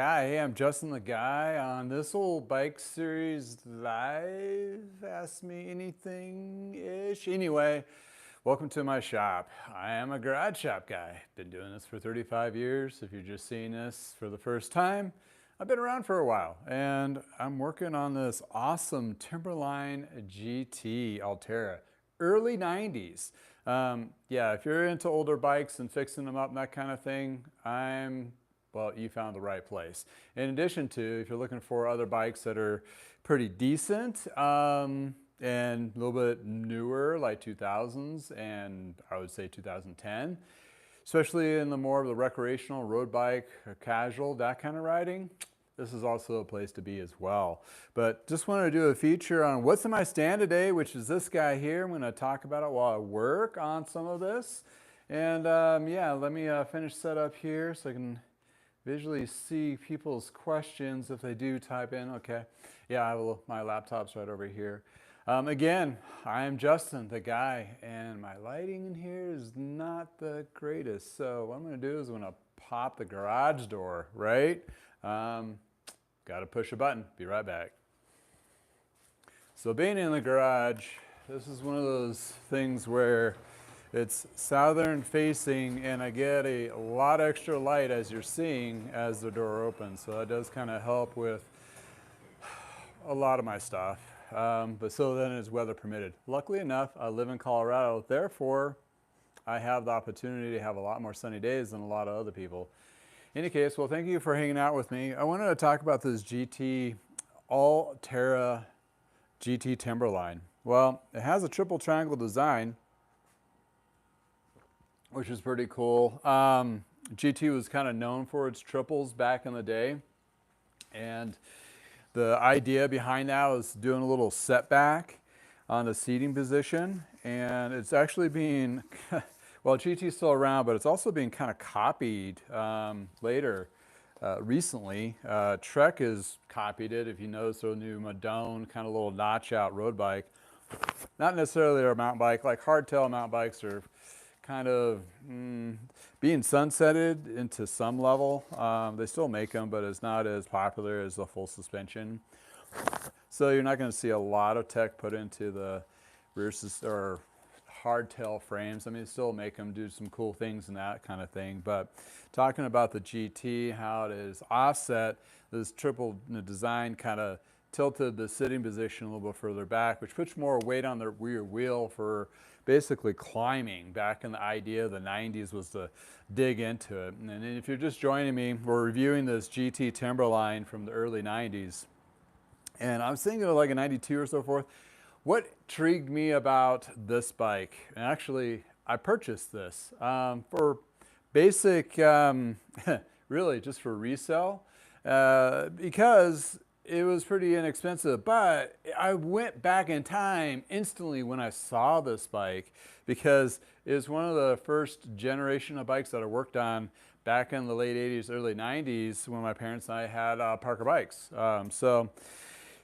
Hi, hey, I'm Justin the Guy on this old bike series live. Ask Me Anything-ish. Anyway, welcome to my shop. I am a garage shop guy. Been doing this for 35 years. If you're just seeing this for the first time, I've been around for a while and I'm working on this awesome Timberline GT Altera, early 90s. Yeah, if you're into older bikes and fixing them up and that kind of thing, well, you found the right place. In addition to, if you're looking for other bikes that are pretty decent and a little bit newer, like 2000s and I would say 2010, especially in the more of the recreational road bike, or casual, that kind of riding, this is also a place to be as well. But just wanted to do a feature on what's in my stand today, which is this guy here. I'm going to talk about it while I work on some of this. And yeah, let me finish setup here so I can visually see people's questions if they do type in. Okay, yeah, my laptop's right over here. Again, I am Justin the Guy, and my lighting in here is not the greatest. So what I'm going to do is I'm going to pop the garage door, right? Got to push a button. Be right back. So being in the garage, this is one of those things where it's southern facing and I get a lot extra light as you're seeing as the door opens. So that does kind of help with a lot of my stuff. But so then it's weather permitted. Luckily enough, I live in Colorado. Therefore, I have the opportunity to have a lot more sunny days than a lot of other people. In any case, well, thank you for hanging out with me. I wanted to talk about this GT Altera GT Timberline. Well, it has a triple triangle design, which is pretty cool. GT was kind of known for its triples back in the day. And the idea behind that was doing a little setback on the seating position. And it's actually being, well, GT's still around, but it's also being kind of copied later. Recently, Trek has copied it. If you notice, their new Madone kind of little notch out road bike. Not necessarily their mountain bike, like hardtail mountain bikes are kind of being sunsetted into some level. They still make them, but it's not as popular as the full suspension. So you're not going to see a lot of tech put into the rear or hardtail frames. I mean, they still make them do some cool things and that kind of thing. But talking about the GT, how it is offset, this triple design kind of tilted the sitting position a little bit further back, which puts more weight on the rear wheel for basically climbing. Back in the idea of the 90s was to dig into it. And if you're just joining me, we're reviewing this GT Timberline from the early 90s. And I was thinking of like a 92 or so forth. What intrigued me about this bike, and actually I purchased this for basic, really just for resale, because it was pretty inexpensive, but I went back in time instantly when I saw this bike because it was one of the first generation of bikes that I worked on back in the late 80s, early 90s when my parents and I had Parker bikes. So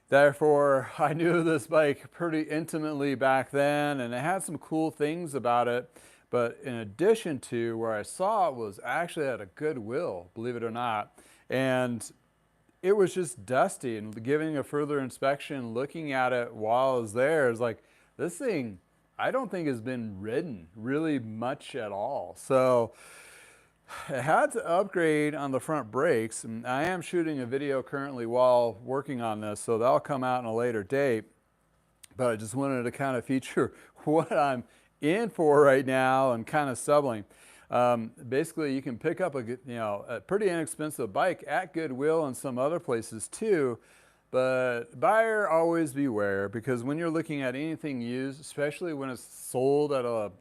therefore, I knew this bike pretty intimately back then, and it had some cool things about it. But in addition to where I saw it was actually at a Goodwill, believe it or not. And it was just dusty, and giving a further inspection, looking at it while I was there, is like, this thing, I don't think has been ridden really much at all. So I had to upgrade on the front brakes, and I am shooting a video currently while working on this, so that'll come out in a later date. But I just wanted to kind of feature what I'm in for right now and kind of stumbling. Basically, you can pick up a pretty inexpensive bike at Goodwill and some other places too, but buyer always beware, because when you're looking at anything used, especially when it's sold at a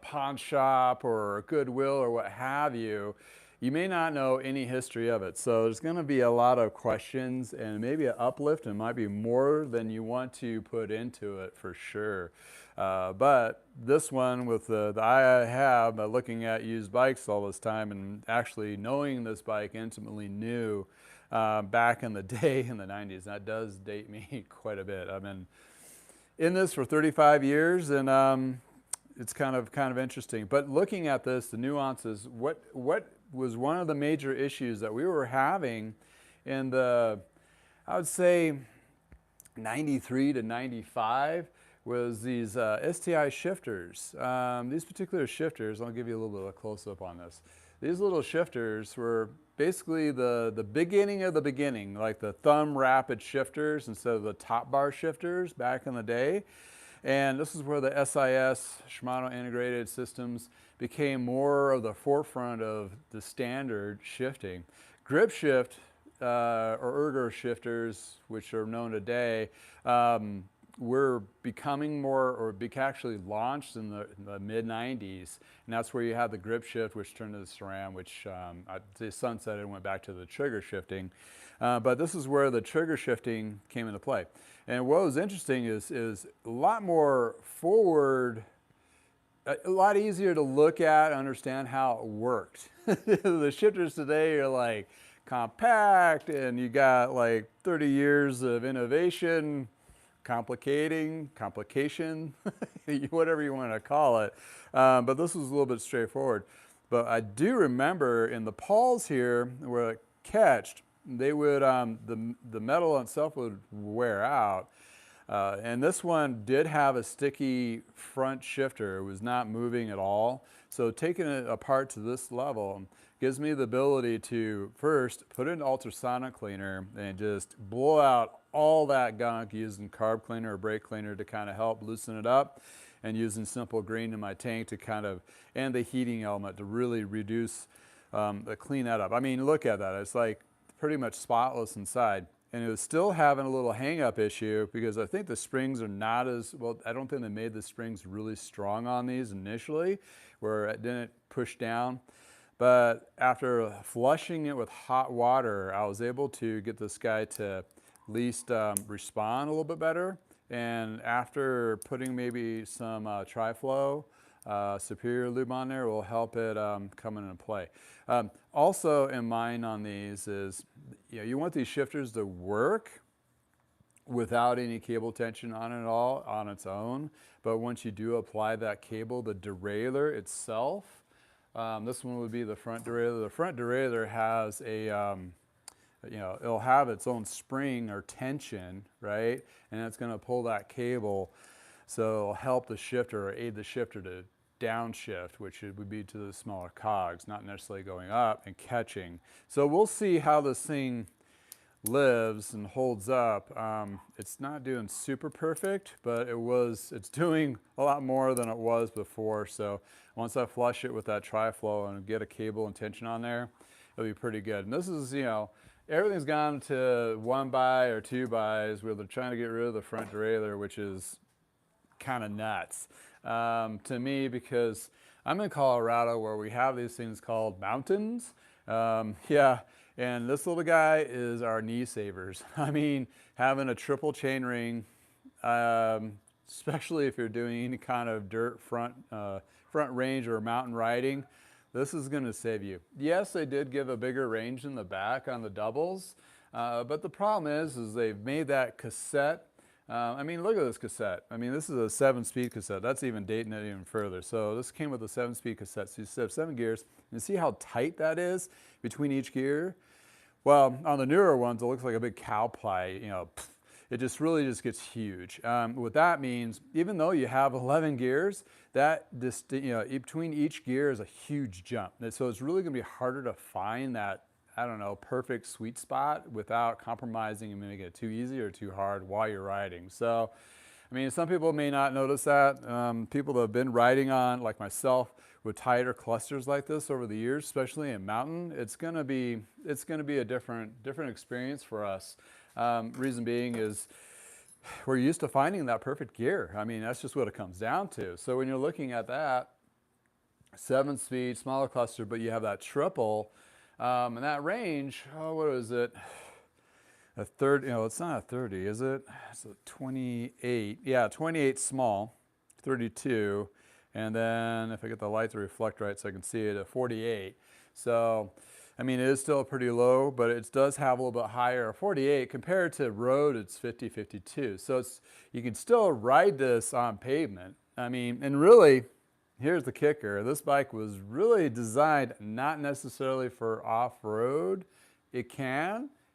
pawn shop or a Goodwill or what have you, you may not know any history of it. So there's going to be a lot of questions and maybe an uplift, and it might be more than you want to put into it for sure. But this one, with the eye I have by looking at used bikes all this time and actually knowing this bike intimately new back in the day in the 90s, that does date me quite a bit. I've been in this for 35 years, and it's kind of interesting. But looking at this, the nuances, what was one of the major issues that we were having in the, I would say, 93 to 95 was these STI shifters. These particular shifters, I'll give you a little bit of a close-up on this. These little shifters were basically the beginning of the beginning, like the thumb rapid shifters instead of the top bar shifters back in the day. And this is where the SIS, Shimano Integrated Systems, became more of the forefront of the standard shifting. Grip shift, or ergo shifters, which are known today, were becoming more, or actually launched in the mid-90s. And that's where you had the grip shift, which turned to the SRAM, which they sunsetted and went back to the trigger shifting. But this is where the trigger shifting came into play. And what was interesting is a lot more forward, a lot easier to look at, understand how it worked. The shifters today are like compact, and you got like 30 years of innovation, complication, whatever you want to call it. But this was a little bit straightforward. But I do remember in the pawls here where it catched, they would, the metal itself would wear out. And this one did have a sticky front shifter. It was not moving at all. So taking it apart to this level gives me the ability to first put it in ultrasonic cleaner and just blow out all that gunk using carb cleaner or brake cleaner to kind of help loosen it up, and using simple green in my tank to kind of, and the heating element to really reduce, clean that up. I mean, look at that. It's like pretty much spotless inside. And it was still having a little hang-up issue because I think the springs are not as, well, I don't think they made the springs really strong on these initially, where it didn't push down. But after flushing it with hot water, I was able to get this guy to at least respond a little bit better. And after putting maybe some Tri-Flow Superior lube on there, will help it come into play. Also in mind on these is, you want these shifters to work without any cable tension on it at all, on its own. But once you do apply that cable, the derailleur itself, this one would be the front derailleur. The front derailleur has a, it'll have its own spring or tension, right? And it's going to pull that cable, so it'll help the shifter or aid the shifter to downshift, which would be to the smaller cogs, not necessarily going up and catching. So we'll see how this thing lives and holds up. It's not doing super perfect, but it's doing a lot more than it was before. So once I flush it with that Tri-Flow and get a cable and tension on there, it'll be pretty good. And this is, everything's gone to 1-by or 2-bys where they're trying to get rid of the front derailleur, which is kind of nuts to me, because I'm in Colorado where we have these things called mountains. Yeah, and this little guy is our knee savers. I mean, having a triple chainring, especially if you're doing any kind of dirt front range or mountain riding, this is going to save you. Yes, they did give a bigger range in the back on the doubles, but the problem is they've made that cassette. I mean, look at this cassette. I mean, this is a 7-speed cassette. That's even dating it even further. So this came with a 7-speed cassette. So you have 7 gears. And see how tight that is between each gear? Well, on the newer ones, it looks like a big cow pie. It just really just gets huge. What that means, even though you have 11 gears, that between each gear is a huge jump. And so it's really going to be harder to find that, I don't know, perfect sweet spot without compromising and making it too easy or too hard while you're riding. So, I mean, some people may not notice that. People that have been riding on, like myself, with tighter clusters like this over the years, especially in mountain, it's gonna be a different experience for us. Reason being is we're used to finding that perfect gear. I mean, that's just what it comes down to. So when you're looking at that 7-speed, smaller cluster, but you have that triple, and that range, what is it? A 30, it's not a 30, is it? It's a 28. Yeah, 28 small, 32. And then if I get the light to reflect right so I can see it, a 48. So, I mean, it is still pretty low, but it does have a little bit higher. 48 compared to road, it's 50, 52. So you can still ride this on pavement. I mean, and really, here's the kicker. This bike was really designed not necessarily for off-road. It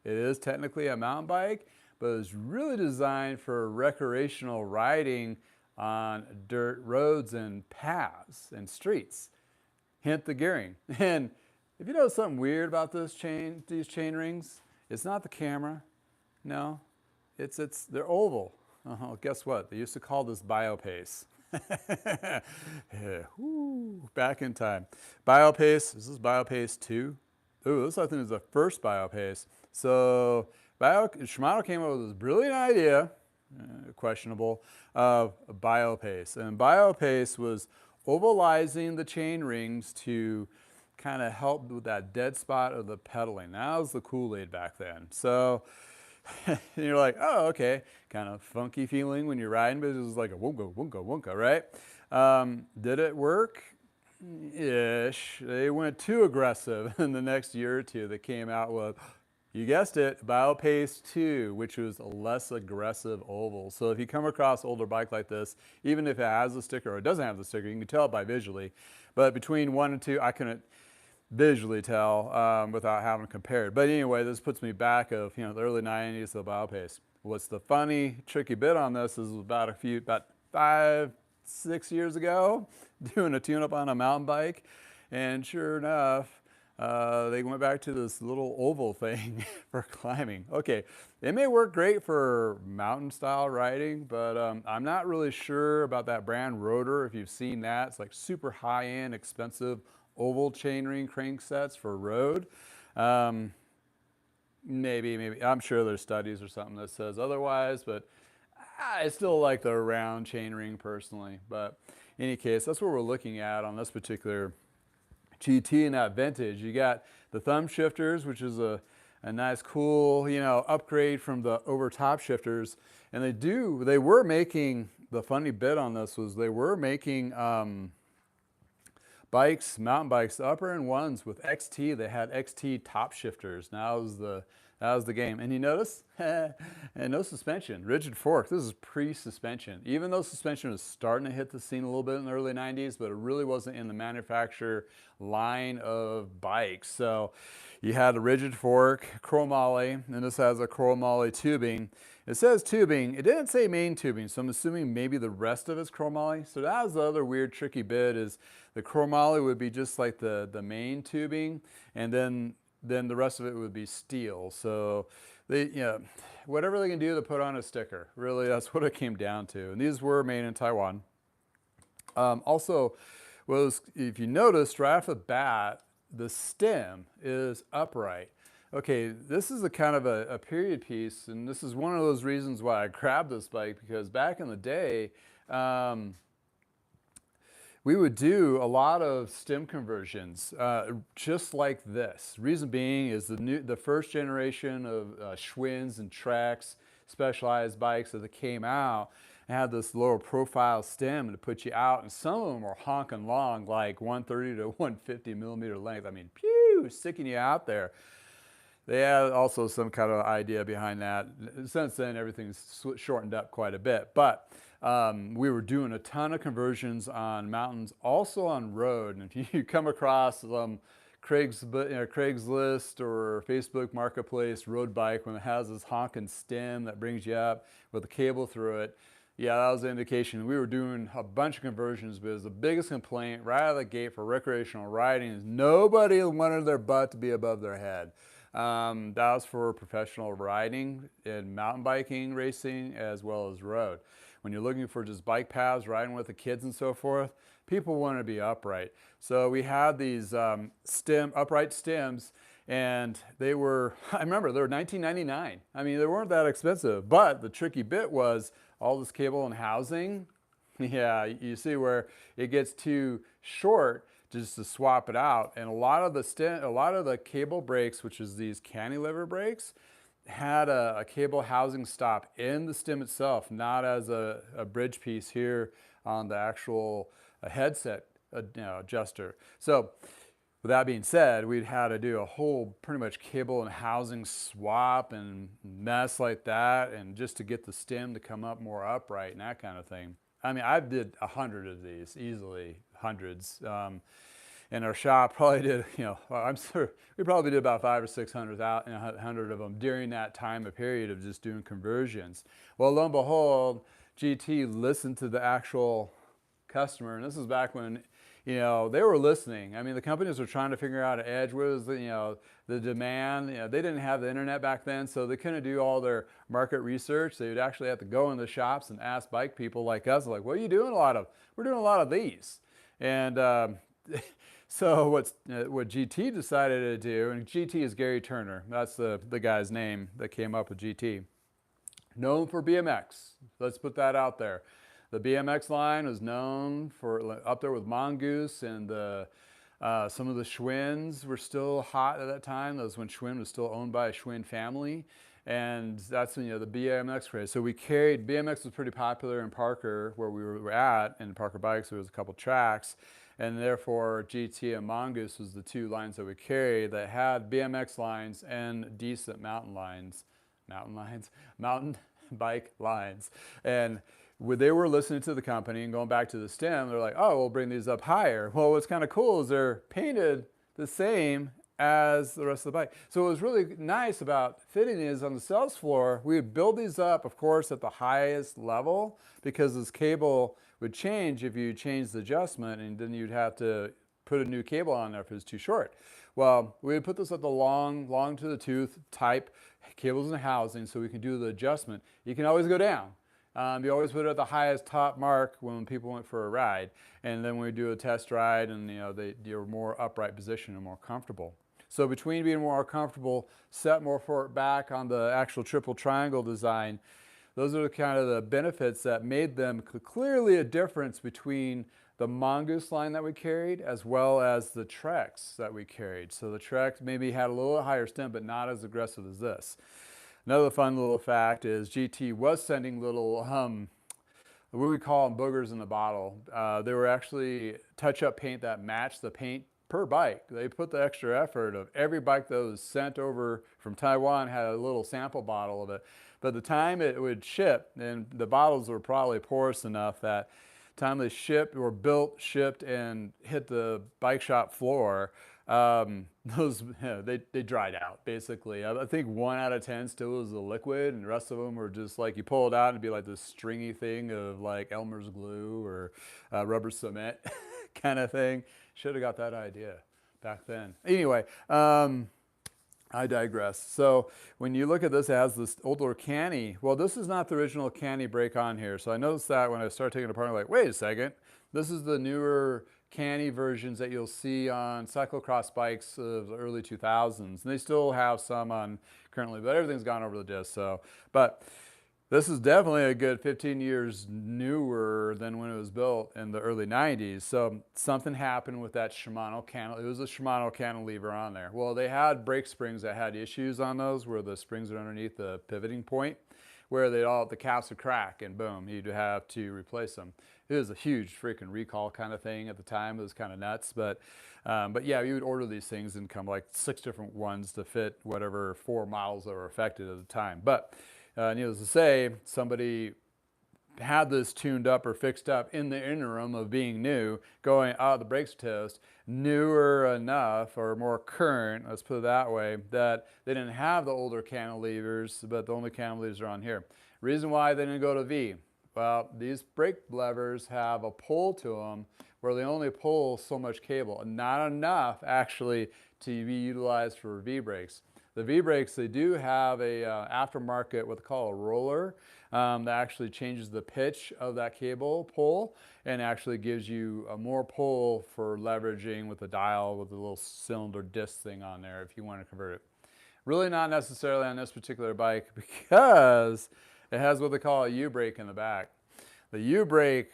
is technically a mountain bike, but it was really designed for recreational riding on dirt roads and paths and streets. Hint the gearing. And if you know something weird about these chain rings, it's not the camera. No, they're oval. Guess what? They used to call this biopace. Yeah, back in time. Biopace, this is Biopace 2. Ooh, this I think is the first Biopace. So Shimano came up with this brilliant idea, questionable, of Biopace. And Biopace was ovalizing the chain rings to kind of help with that dead spot of the pedaling. That was the Kool-Aid back then. So you're like, oh, okay, kind of funky feeling when you're riding, but it was like a wunka, wunka, wunka, right? Did it work? Ish. They went too aggressive in the next year or two. They came out with, you guessed it, Biopace 2, which was a less aggressive oval. So if you come across an older bike like this, even if it has the sticker or it doesn't have the sticker, you can tell it by visually. But between 1 and 2, I couldn't visually tell without having compared. But anyway, this puts me back of the early 90s, the Biopace. What's the funny, tricky bit on this is about 5, 6 years ago, doing a tune-up on a mountain bike, and sure enough, they went back to this little oval thing for climbing. Okay, it may work great for mountain style riding, but I'm not really sure about that brand Rotor. If you've seen that, it's like super high-end, expensive oval chainring crank sets for road. Maybe. I'm sure there's studies or something that says otherwise, but I still like the round chainring personally. But in any case, that's what we're looking at on this particular GT and that vintage. You got the thumb shifters, which is a nice, cool, upgrade from the over-top shifters. And they were making, the funny bit on this was they were making mountain bikes, the upper end ones with XT. They had XT top shifters. Now that was the game. And you notice, and no suspension, rigid fork. This is pre-suspension. Even though suspension was starting to hit the scene a little bit in the early 90s, but it really wasn't in the manufacturer line of bikes. So you had a rigid fork, chromoly, and this has a chromoly tubing. It says tubing. It didn't say main tubing, so I'm assuming maybe the rest of it's chromoly. So that was the other weird, tricky bit, is the chromoly would be just like the main tubing, and then the rest of it would be steel. So whatever they can do to put on a sticker, really, that's what it came down to. And these were made in Taiwan. Also, if you noticed right off the bat, the stem is upright. Okay, this is a kind of a period piece, and this is one of those reasons why I grabbed this bike, because back in the day, we would do a lot of stem conversions, just like this. Reason being is the first generation of Schwinn's and Treks specialized bikes that came out had this lower profile stem to put you out, and some of them were honking long, like 130 to 150 millimeter length. I mean, pew, sticking you out there. They had also some kind of idea behind that. Since then, everything's shortened up quite a bit. But we were doing a ton of conversions on mountains, also on road. And if you come across Craigslist or Facebook Marketplace road bike when it has this honking stem that brings you up with a cable through it, yeah, that was the indication. We were doing a bunch of conversions, but the biggest complaint right out of the gate for recreational riding is nobody wanted their butt to be above their head. That was for professional riding and mountain biking, racing, as well as road. When you're looking for just bike paths, riding with the kids and so forth, people want to be upright. So we had these upright stems, and they were, I remember, they were $19.99. I mean, they weren't that expensive, but the tricky bit was all this cable and housing. Yeah, you see where it gets too short just to swap it out. And a lot of the cable brakes, which is these cantilever brakes, had a cable housing stop in the stem itself, not as a bridge piece here on the actual headset adjuster. So with that being said, we'd had to do a whole pretty much cable and housing swap and mess like that, and just to get the stem to come up more upright and that kind of thing. I mean, I did 100 of these, easily hundreds. And our shop probably did, well, I'm sure we probably did about 500 or 600 out, 100 of them during that time of period of just doing conversions. Well, lo and behold, GT listened to the actual customer, and this is back when, they were listening. I mean, the companies were trying to figure out an edge. What was the demand? They didn't have the internet back then, so they couldn't do all their market research. They would actually have to go in the shops and ask bike people like us, like, what are you doing we're doing a lot of these. And so what GT decided to do, and GT is Gary Turner. That's the guy's name that came up with GT. Known for BMX. Let's put that out there. The BMX line was known for up there with Mongoose, and some of the Schwinn's were still hot at that time. That was when Schwinn was still owned by a Schwinn family. And that's when, the BMX craze. So BMX was pretty popular in Parker, where we were at, in Parker Bikes. There was a couple tracks. And therefore, GT and Mongoose was the two lines that we carried that had BMX lines and decent mountain bike lines. And they were listening to the company and going back to the stem, they're like, oh, we'll bring these up higher. Well, what's kind of cool is they're painted the same as the rest of the bike. So what was really nice about fitting these on the sales floor, we would build these up, of course, at the highest level, because this cable would change if you changed the adjustment, and then you'd have to put a new cable on there if it was too short. Well, we would put this at the long to the tooth type cables and housing, so we can do the adjustment. You can always go down. You always put it at the highest top mark when people went for a ride. And then we do a test ride, and they're more upright position and more comfortable. So between being more comfortable, set more forward back on the actual triple triangle design, those are kind of the benefits that made them clearly a difference between the Mongoose line that we carried as well as the Treks that we carried. So the Treks maybe had a little higher stem, but not as aggressive as this. Another fun little fact is GT was sending little, what we call them, boogers in the bottle. They were actually touch-up paint that matched the paint per bike. They put the extra effort of every bike that was sent over from Taiwan had a little sample bottle of it. But the time it would ship, and the bottles were probably porous enough that time they shipped, and hit the bike shop floor, they dried out basically. I think 1 out of 10 still was a liquid, and the rest of them were just like you pull it out and it'd be like this stringy thing of like Elmer's glue or rubber cement kind of thing. Should have got that idea back then. Anyway, I digress. So when you look at this, it has this older canny. Well, this is not the original canny brake on here. So I noticed that when I started taking it apart, I'm like, wait a second. This is the newer canny versions that you'll see on cyclocross bikes of the early 2000s. And they still have some on currently, but everything's gone over the disc. But this is definitely a good 15 years newer than when it was built in the early 90s. So something happened with that Shimano cantilever. It was a Shimano cantilever on there. Well, they had brake springs that had issues on those where the springs are underneath the pivoting point, where the caps would crack, and boom, you'd have to replace them. It was a huge freaking recall kind of thing at the time. It was kind of nuts, but yeah, you would order these things and come like 6 different ones to fit whatever 4 models that were affected at the time. But needless to say, somebody had this tuned up or fixed up in the interim of being new, going, oh, the brakes toast, newer enough or more current, let's put it that way, that they didn't have the older cantilevers, but the only cantilevers are on here. Reason why they didn't go to V. Well, these brake levers have a pull to them where they only pull so much cable, and not enough actually to be utilized for V brakes. The V brakes, they do have a aftermarket, what they call a roller, that actually changes the pitch of that cable pull and actually gives you more pull for leveraging with the dial with the little cylinder disc thing on there if you want to convert it. Really not necessarily on this particular bike because it has what they call a U-brake in the back. The U-brake,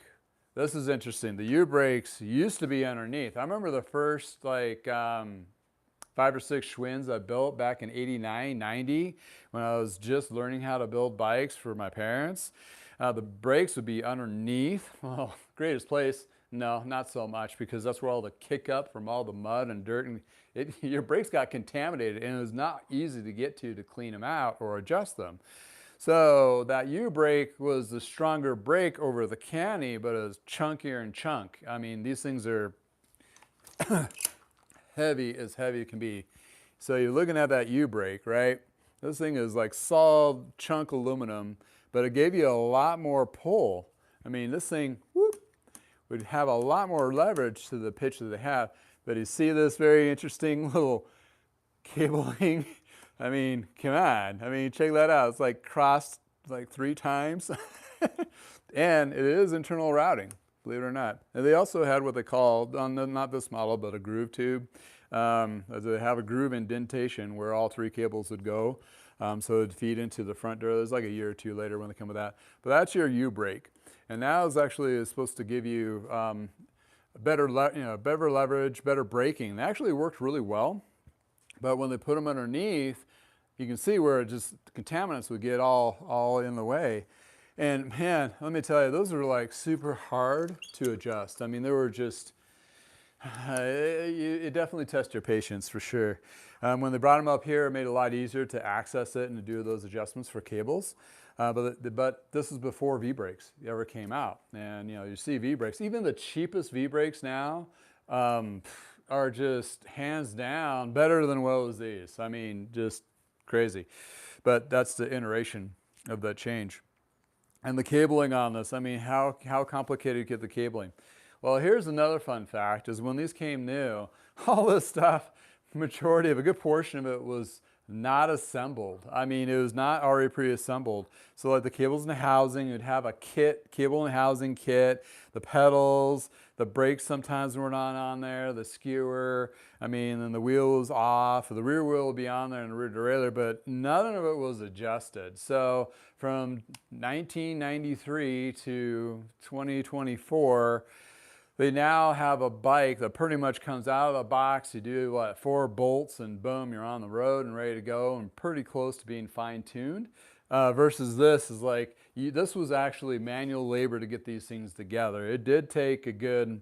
this is interesting. The U-brakes used to be underneath. I remember the first 5 or 6 Schwinns I built back in 89, 90, when I was just learning how to build bikes for my parents. The brakes would be underneath. Well, greatest place, no, not so much, because that's where all the kick up from all the mud and dirt, and your brakes got contaminated, and it was not easy to get to clean them out or adjust them. So that U-brake was the stronger brake over the Canny, but it was chunkier in chunk. I mean, these things are heavy as can be. So you're looking at that U-brake, right? This thing is like solid chunk aluminum, but it gave you a lot more pull. I mean, this thing, whoop, would have a lot more leverage to the pitch that they have. But you see this very interesting little cabling. I mean, come on. I mean, check that out. It's like crossed like 3 times. And it is internal routing, believe it or not. And they also had what they call, not this model, but a groove tube. They have a groove indentation where all 3 cables would go. So it'd feed into the front door. There's like a year or 2 later when they come with that. But that's your U-brake. And now is actually supposed to give you better leverage, better braking. They actually worked really well. But when they put them underneath, you can see where just contaminants would get all in the way. And man, let me tell you, those are like super hard to adjust. I mean, they were just, it definitely tests your patience for sure. When they brought them up here, it made it a lot easier to access it and to do those adjustments for cables. But this is before V-brakes ever came out. And you know, you see V-brakes, even the cheapest V-brakes now are just hands down better than what was these. I mean, just crazy. But that's the iteration of that change. And the cabling on this, I mean, how complicated to get the cabling? Well, here's another fun fact, is when these came new, all this stuff, majority of a good portion of it was not assembled. I mean, it was not already pre-assembled. So like the cables and the housing, you'd have a kit, cable and housing kit, the pedals, the brakes sometimes were not on there, the skewer, I mean, and the wheel was off, the rear wheel would be on there and the rear derailleur, but none of it was adjusted. So from 1993 to 2024, they now have a bike that pretty much comes out of the box. You do what, 4 bolts and boom, you're on the road and ready to go and pretty close to being fine-tuned. Versus this is like, this was actually manual labor to get these things together. It did take a good,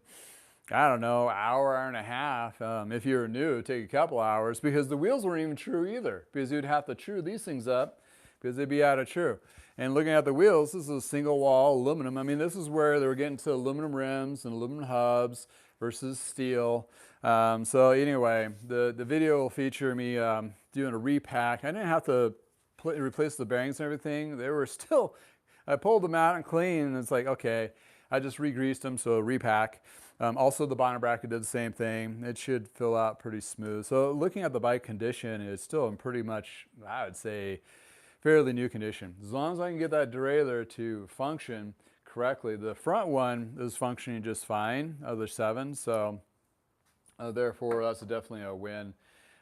I don't know, hour and a half. If you were new, it'd take a couple hours because the wheels weren't even true either, because you'd have to true these things up because they'd be out of true. And looking at the wheels, this is a single wall aluminum. I mean, this is where they were getting to aluminum rims and aluminum hubs versus steel. So anyway, the video will feature me doing a repack. I didn't have to replace the bearings and everything. They were still, I pulled them out and clean, and it's like, okay, I just re-greased them, so repack. Also, the bonnet bracket did the same thing. It should fill out pretty smooth. So looking at the bike condition, it's still in pretty much, I would say, fairly new condition. As long as I can get that derailleur to function correctly. The front one is functioning just fine, other 7, so therefore that's definitely a win.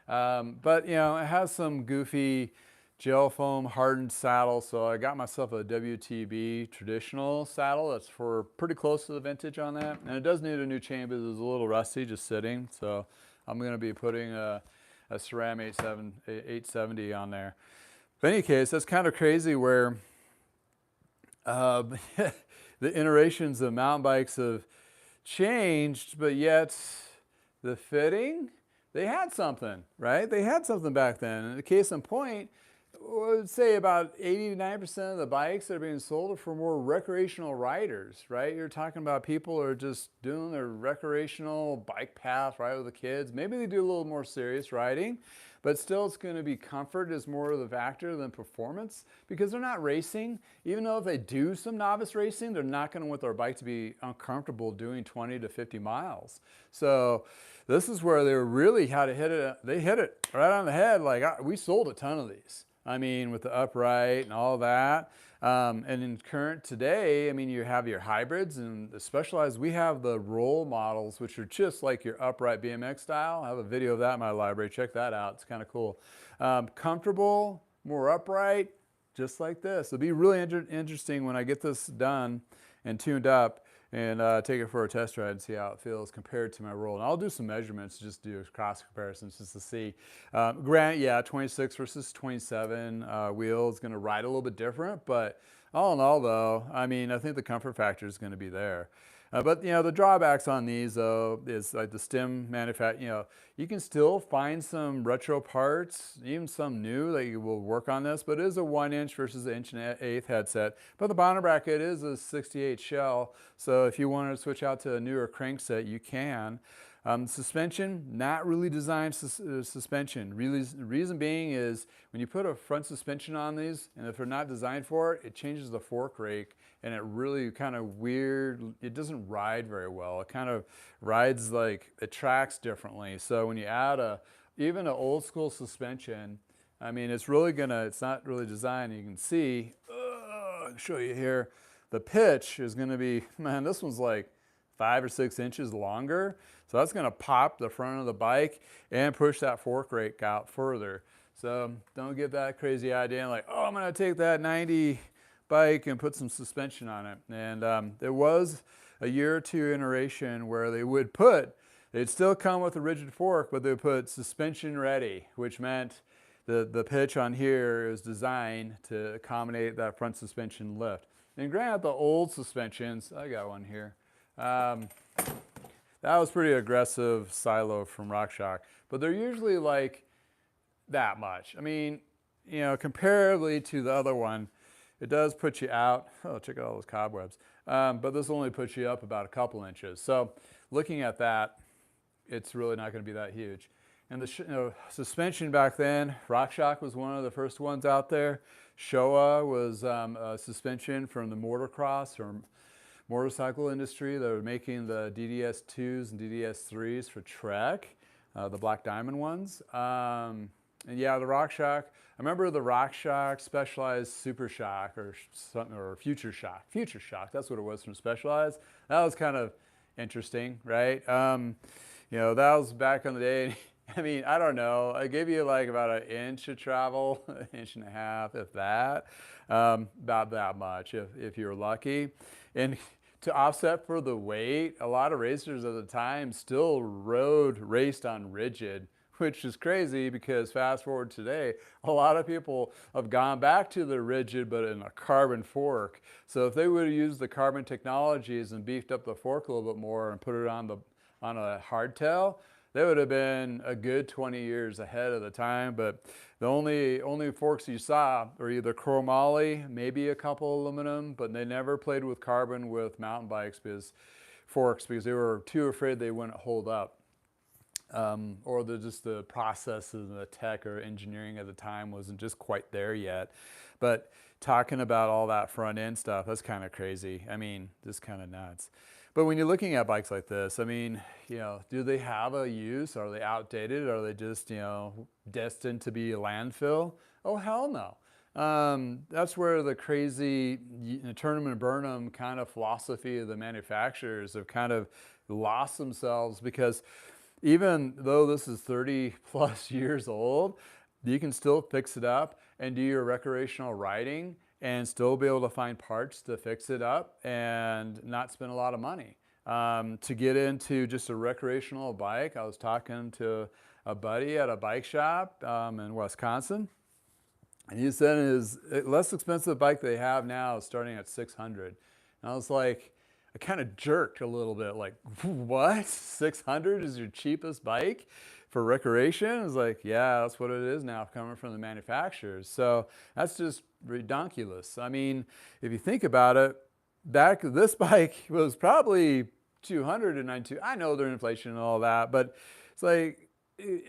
But you know, it has some goofy gel foam hardened saddle, so I got myself a WTB traditional saddle that's for pretty close to the vintage on that, and it does need a new chain, but it's a little rusty just sitting, so I'm going to be putting a SRAM 870 on there. But in any case, that's kind of crazy where the iterations of mountain bikes have changed, but yet the fitting, they had something, right? They had something back then. And the case in point, I would say about 80 to 90% of the bikes that are being sold are for more recreational riders, right? You're talking about people who are just doing their recreational bike path, right, with the kids. Maybe they do a little more serious riding, but still it's going to be comfort is more of the factor than performance because they're not racing. Even though if they do some novice racing, they're not going to want their bike to be uncomfortable doing 20 to 50 miles. So this is where they really had to hit it. They hit it right on the head. Like we sold a ton of these. I mean, with the upright and all that. And in current today, I mean, you have your hybrids and the specialized. We have the roll models, which are just like your upright BMX style. I have a video of that in my library. Check that out. It's kind of cool. Comfortable, more upright, just like this. It'll be really interesting when I get this done and tuned up and take it for a test ride and see how it feels compared to my roll. And I'll do some measurements, just do cross comparisons just to see. Granted, yeah, 26 versus 27 wheel is going to ride a little bit different, but all in all though, I mean, I think the comfort factor is going to be there. But the drawbacks on these though is like the stem manufacture. You can still find some retro parts, even some new that you will work on this. But it is a 1" versus an 1/8" headset. But the bottom bracket is a 68 shell, so if you wanted to switch out to a newer crankset, you can. Suspension, not really designed suspension. Really, the reason being is when you put a front suspension on these, and if they're not designed for it, it changes the fork rake, and it really kind of weird. It doesn't ride very well. It kind of rides like it tracks differently. So when you add even an old school suspension, I mean, it's not really designed. You can see, I'll show you here, the pitch is gonna be, man, this one's like 5 or 6 inches longer. So that's gonna pop the front of the bike and push that fork rake out further. So don't get that crazy idea like, oh, I'm gonna take that 90 bike and put some suspension on it. And there was a year or two iteration where they'd still come with a rigid fork, but they would put suspension ready, which meant the pitch on here is designed to accommodate that front suspension lift. And granted, the old suspensions, I got one here, that was pretty aggressive silo from RockShox, but they're usually like that much. I mean, comparatively to the other one, it does put you out. Oh, check out all those cobwebs. But this only puts you up about a couple inches. So looking at that, it's really not going to be that huge. And the suspension back then, RockShox was one of the first ones out there. Showa was a suspension from the motocross or motorcycle industry. They were making the DDS2s and DDS3s for Trek, the Black Diamond ones. And yeah, the RockShox, I remember the RockShox Specialized Super Shock or something, or Future Shock. Future Shock, that's what it was from Specialized. That was kind of interesting, right? That was back in the day. I mean, I don't know. I gave you like about 1 inch of travel, 1.5 inches, if that, about that much, if you're lucky. And to offset for the weight, a lot of racers at the time still raced on rigid, which is crazy because fast forward today, a lot of people have gone back to the rigid, but in a carbon fork. So if they would have used the carbon technologies and beefed up the fork a little bit more and put it on a hardtail, they would have been a good 20 years ahead of the time. But the only forks you saw were either chromoly, maybe a couple aluminum, but they never played with carbon with mountain bikes because they were too afraid they wouldn't hold up. Or just the processes and the tech or engineering at the time wasn't just quite there yet. But talking about all that front end stuff, that's kind of crazy. I mean, just kind of nuts. But when you're looking at bikes like this, I mean, do they have a use? Are they outdated? Are they just, destined to be a landfill? Oh, hell no. That's where the crazy turn them and burn them kind of philosophy of the manufacturers have kind of lost themselves, because even though this is 30 plus years old, you can still fix it up and do your recreational riding and still be able to find parts to fix it up and not spend a lot of money. To get into just a recreational bike, I was talking to a buddy at a bike shop in Wisconsin, and he said his less expensive bike they have now is starting at $600. And I was like, I kind of jerked a little bit, like, what? $600 is your cheapest bike for recreation? It's like, yeah, that's what it is now, coming from the manufacturers. So that's just redonkulous. I mean, if you think about it, this bike was probably $292. I know there's inflation and all that, but it's like,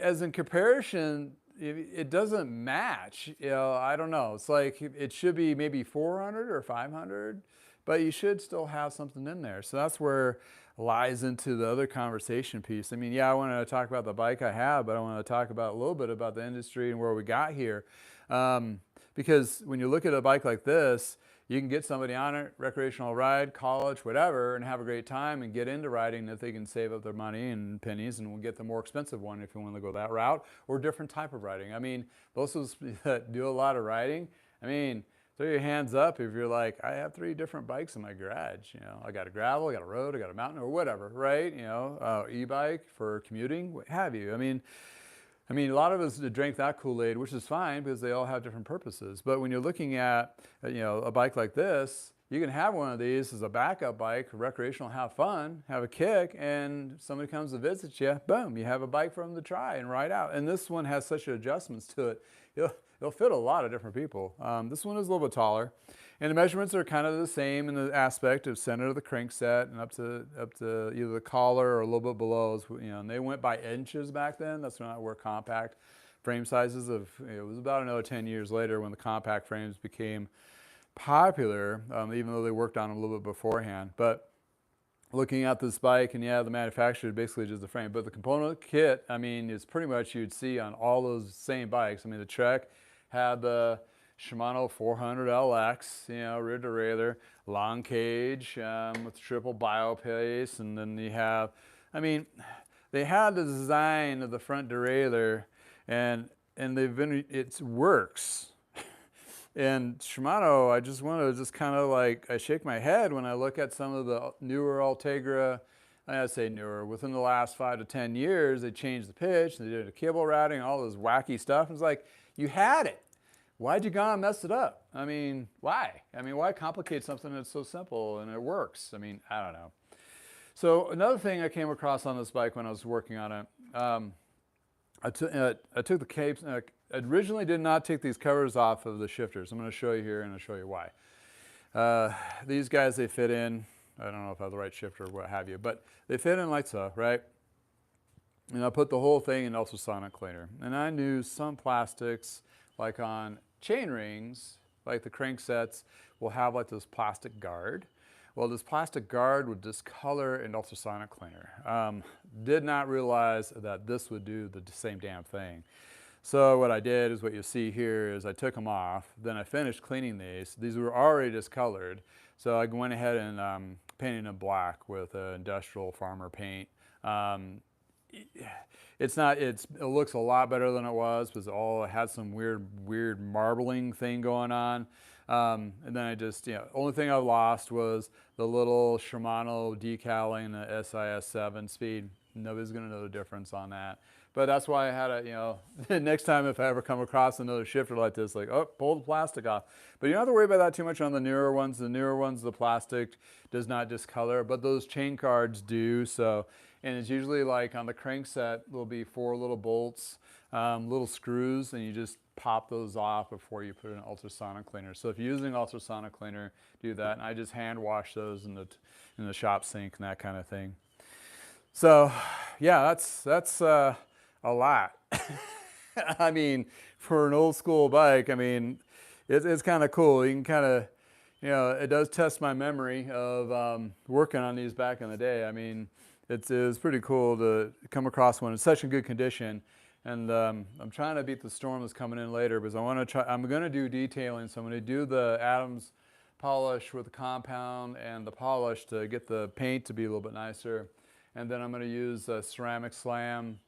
as in comparison, it doesn't match. I don't know. It's like it should be maybe 400 or 500. But you should still have something in there. So that's where lies into the other conversation piece. I mean, yeah, I want to talk about the bike I have, but I want to talk about a little bit about the industry and where we got here. Because when you look at a bike like this, you can get somebody on it, recreational ride, college, whatever, and have a great time and get into riding if they can save up their money and pennies, and we'll get the more expensive one if you want to go that route, or different type of riding. I mean, those that do a lot of riding, I mean, throw your hands up if you're like, I have 3 different bikes in my garage. I got a gravel, I got a road, I got a mountain, or whatever, right? E-bike for commuting, what have you. I mean, a lot of us drank that Kool-Aid, which is fine because they all have different purposes. But when you're looking at, a bike like this, you can have one of these as a backup bike, recreational, have fun, have a kick, and somebody comes to visit you, boom, you have a bike for them to try and ride out. And this one has such adjustments to it. It'll fit a lot of different people. This one is a little bit taller, and the measurements are kind of the same in the aspect of center of the crankset and up to either the collar or a little bit below. And they went by inches back then. That's not where compact frame sizes of. It was about another 10 years later when the compact frames became popular, even though they worked on them a little bit beforehand. But looking at this bike, and yeah, the manufacturer basically just the frame, but the component kit, I mean, is pretty much you'd see on all those same bikes. I mean, the Trek had the Shimano 400 LX, rear derailleur, long cage with triple biopace, and then you have, I mean, they had the design of the front derailleur, and it works. And Shimano, I just want to kind of like, I shake my head when I look at some of the newer Ultegra. I say newer, within the last 5 to 10 years, they changed the pitch, they did a cable routing, all this wacky stuff. It's like, you had it. Why'd you go and mess it up? I mean, why? I mean, why complicate something that's so simple and it works? I mean, I don't know. So another thing I came across on this bike when I was working on it, I took the capes. I originally did not take these covers off of the shifters. I'm going to show you here, and I'll show you why. These guys, they fit in. I don't know if I have the right shifter or what have you, but they fit in like so, right? And I put the whole thing in ultrasonic cleaner. And I knew some plastics, like on chain rings, like the cranksets, will have like this plastic guard. Well, this plastic guard would discolor in ultrasonic cleaner. Did not realize that this would do the same damn thing. So what I did is what you see here is I took them off. Then I finished cleaning these. These were already discolored. So I went ahead and painted them black with industrial farmer paint. It looks a lot better than it was because it had some weird marbling thing going on. And then I just, only thing I lost was the little Shimano decaling the SIS 7 speed. Nobody's going to know the difference on that. But that's why I had a, next time if I ever come across another shifter like this, like, oh, pull the plastic off. But you don't have to worry about that too much on the newer ones. The newer ones, the plastic does not discolor, but those chain cards do. So, and it's usually like on the crankset, there'll be 4 little bolts, little screws, and you just pop those off before you put in ultrasonic cleaner. So if you're using ultrasonic cleaner, do that. And I just hand wash those in the shop sink and that kind of thing. So yeah, that's a lot. I mean, for an old school bike, I mean, it's kind of cool. You can kind of, it does test my memory of working on these back in the day. I mean, it was pretty cool to come across one in such a good condition. And I'm trying to beat the storm that's coming in later because I'm going to do detailing. So I'm going to do the Adams polish with the compound and the polish to get the paint to be a little bit nicer. And then I'm going to use a ceramic slam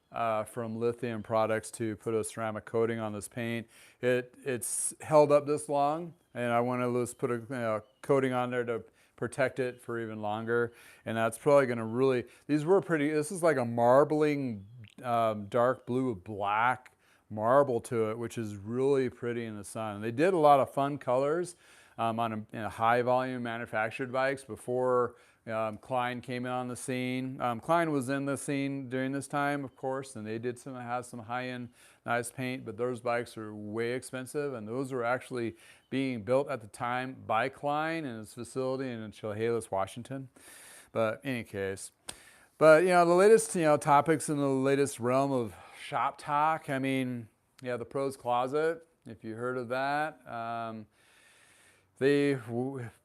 from Lithium Products to put a ceramic coating on this paint. It's held up this long, and I want to just put a coating on there to protect it for even longer. And that's probably going to really, this is like a marbling dark blue with black marble to it, which is really pretty in the sun. And they did a lot of fun colors on high volume manufactured bikes before Klein came in on the scene. Klein was in the scene during this time, of course, and they did have some high-end nice paint, but those bikes are way expensive, and those were actually being built at the time by Klein in his facility in Chehalis, Washington. But in any case, but the latest topics in the latest realm of shop talk. I mean, the Pro's Closet, if you heard of that. They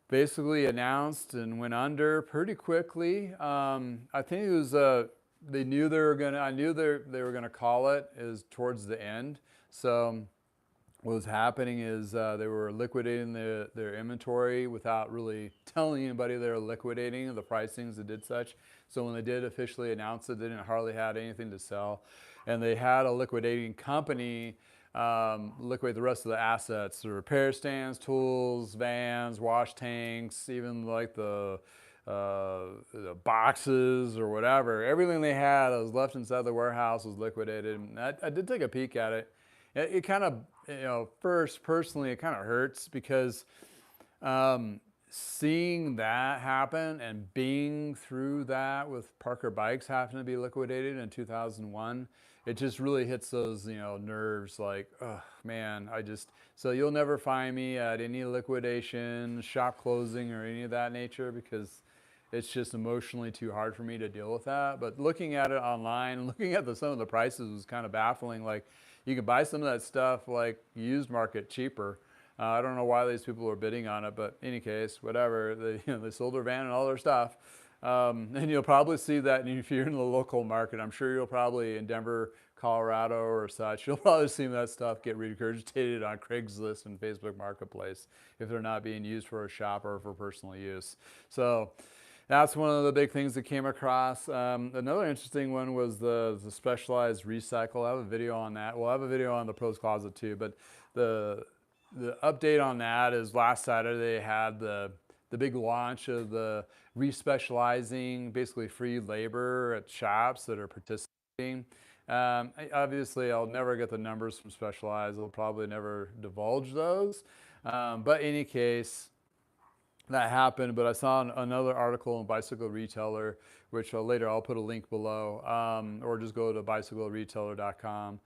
basically announced and went under pretty quickly. I think it was they knew they were gonna. I knew they were gonna call it is towards the end. So what was happening is they were liquidating their inventory without really telling anybody they were liquidating the pricings that did such. So when they did officially announce it, they didn't hardly have anything to sell, and they had a liquidating company liquidate the rest of the assets, the repair stands, tools, vans, wash tanks, even like the boxes or whatever. Everything they had that was left inside the warehouse was liquidated. And I did take a peek at it. It kind of, first personally, it kind of hurts because seeing that happen and being through that with Parker bikes having to be liquidated in 2001, it just really hits those, nerves like, oh man, so you'll never find me at any liquidation, shop closing or any of that nature because it's just emotionally too hard for me to deal with that. But looking at it online, looking at some of the prices was kind of baffling. Like you can buy some of that stuff like used market cheaper. I don't know why these people were bidding on it, but in any case, whatever. They sold their van and all their stuff. And you'll probably see that if you're in the local market. I'm sure you'll probably in Denver, Colorado or such, you'll probably see that stuff get regurgitated on Craigslist and Facebook Marketplace if they're not being used for a shop or for personal use. So that's one of the big things that came across. Another interesting one was the specialized recycle. I have a video on that. We'll have a video on the Pros Closet too, but the update on that is last Saturday they had the big launch of the respecializing, basically free labor at shops that are participating. Obviously, I'll never get the numbers from Specialized. I'll probably never divulge those. But in any case, that happened. But I saw another article in Bicycle Retailer, which later I'll put a link below, or just go to bicycleretailer.com.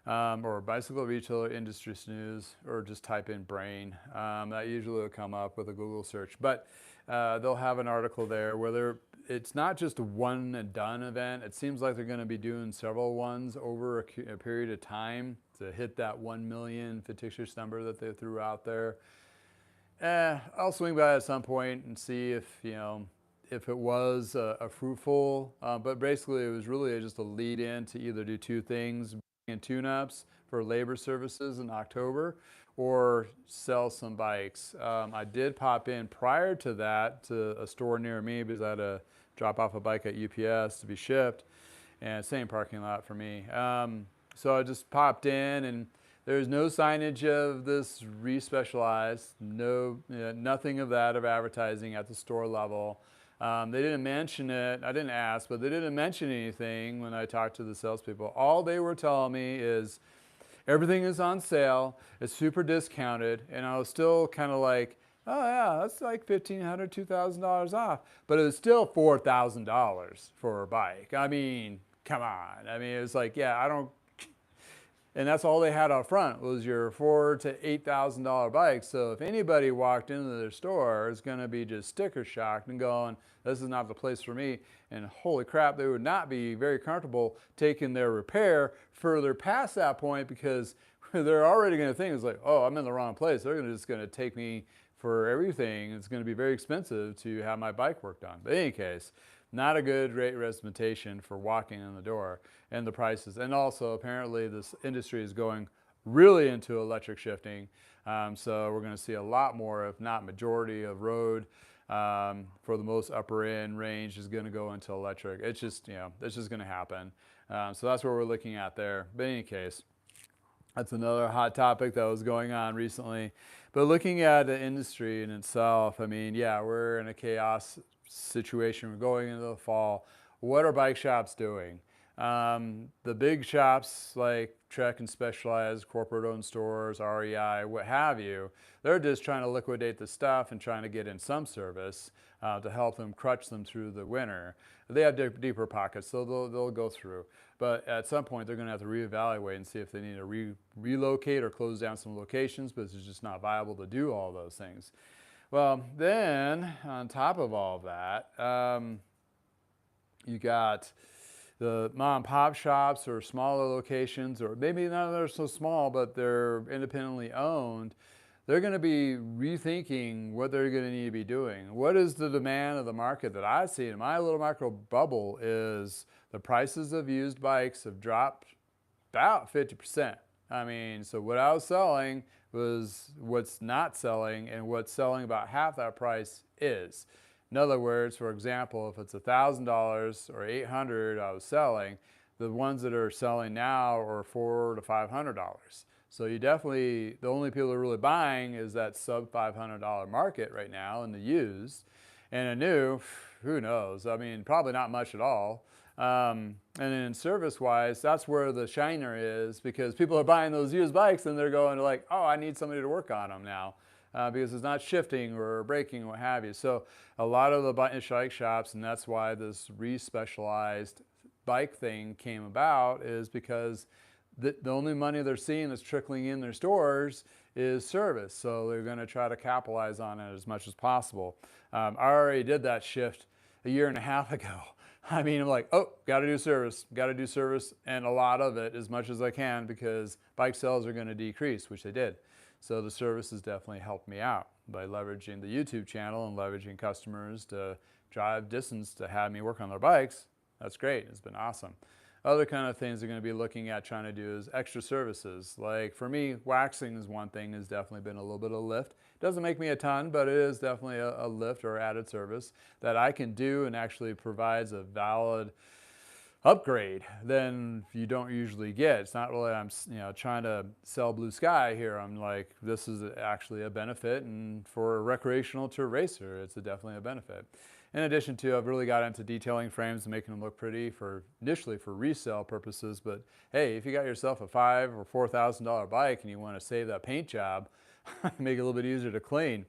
Or Bicycle Retailer Industry News, or just type in brain. That usually will come up with a Google search. But they'll have an article there where it's not just a one and done event. It seems like they're going to be doing several ones over a period of time to hit that 1 million fictitious number that they threw out there. I'll swing by at some point and see if it was a fruitful, but basically it was really just a lead in to either do two things: and tune-ups for labor services in October, or sell some bikes. I did pop in prior to that to a store near me because I had to drop off a bike at UPS to be shipped, and same parking lot for me. So I just popped in, and there's no signage of this respecialized, nothing of that of advertising at the store level. They didn't mention it. I didn't ask, but they didn't mention anything when I talked to the salespeople. All they were telling me is everything is on sale. It's super discounted. And I was still kind of like, oh yeah, that's like $1,500, $2,000 off. But it was still $4,000 for a bike. I mean, come on. I mean, it was like, yeah, I don't. And that's all they had out front was your $4,000 to $8,000 bike. So if anybody walked into their store, it's going to be just sticker shocked and going, this is not the place for me. And holy crap, they would not be very comfortable taking their repair further past that point, because they're already going to think it's like, oh, I'm in the wrong place. They're just going to take me for everything. It's going to be very expensive to have my bike worked on. But in any case, not a good rate representation for walking in the door, and the prices. And also apparently this industry is going really into electric shifting. So we're going to see a lot more, if not majority of road, for the most upper end range is going to go into electric. It's just, it's just going to happen. So that's what we're looking at there. But in any case, that's another hot topic that was going on recently. But looking at the industry in itself, I mean, yeah, we're in a chaos situation. We're going into the fall. What are bike shops doing? The big shops like Trek and Specialized, corporate-owned stores, REI, what have you, they're just trying to liquidate the stuff and trying to get in some service to help them crutch them through the winter. They have deeper pockets, so they'll go through. But at some point, they're going to have to reevaluate and see if they need to relocate or close down some locations, but it's just not viable to do all those things. Well, then, on top of all that, you got the mom and pop shops or smaller locations, or maybe not they're so small, but they're independently owned. They're going to be rethinking what they're going to need to be doing. What is the demand of the market that I see in my little micro bubble is the prices of used bikes have dropped about 50%. I mean, so what I was selling was what's not selling, and what's selling about half that price is. In other words, for example, if it's $1,000 or $800 I was selling, the ones that are selling now are $400 to $500. So you definitely, the only people that are really buying is that sub $500 market right now in the used. And a new, who knows? I mean, probably not much at all. And then service-wise, that's where the shiner is, because people are buying those used bikes and they're going like, oh, I need somebody to work on them now. because it's not shifting or braking or what have you. So a lot of the bike shops, and that's why this re-specialized bike thing came about, is because the only money they're seeing that's trickling in their stores is service. So they're going to try to capitalize on it as much as possible. I already did that shift a year and a half ago. I mean, I'm like, oh, got to do service, and a lot of it, as much as I can, because bike sales are going to decrease, which they did. So the service has definitely helped me out by leveraging the YouTube channel and leveraging customers to drive distance to have me work on their bikes. That's great. It's been awesome. Other kind of things they're going to be looking at trying to do is extra services. Like for me, waxing is one thing, has definitely been a little bit of a lift. Doesn't make me a ton, but it is definitely a lift or added service that I can do and actually provides a valid upgrade than you don't usually get. It's not really I'm trying to sell blue sky here. I'm like, this is actually a benefit, and for a recreational to a racer, it's definitely a benefit. In addition to, I've really got into detailing frames and making them look pretty initially for resale purposes. But hey, if you got yourself a $5,000 or $4,000 bike and you want to save that paint job, make it a little bit easier to clean,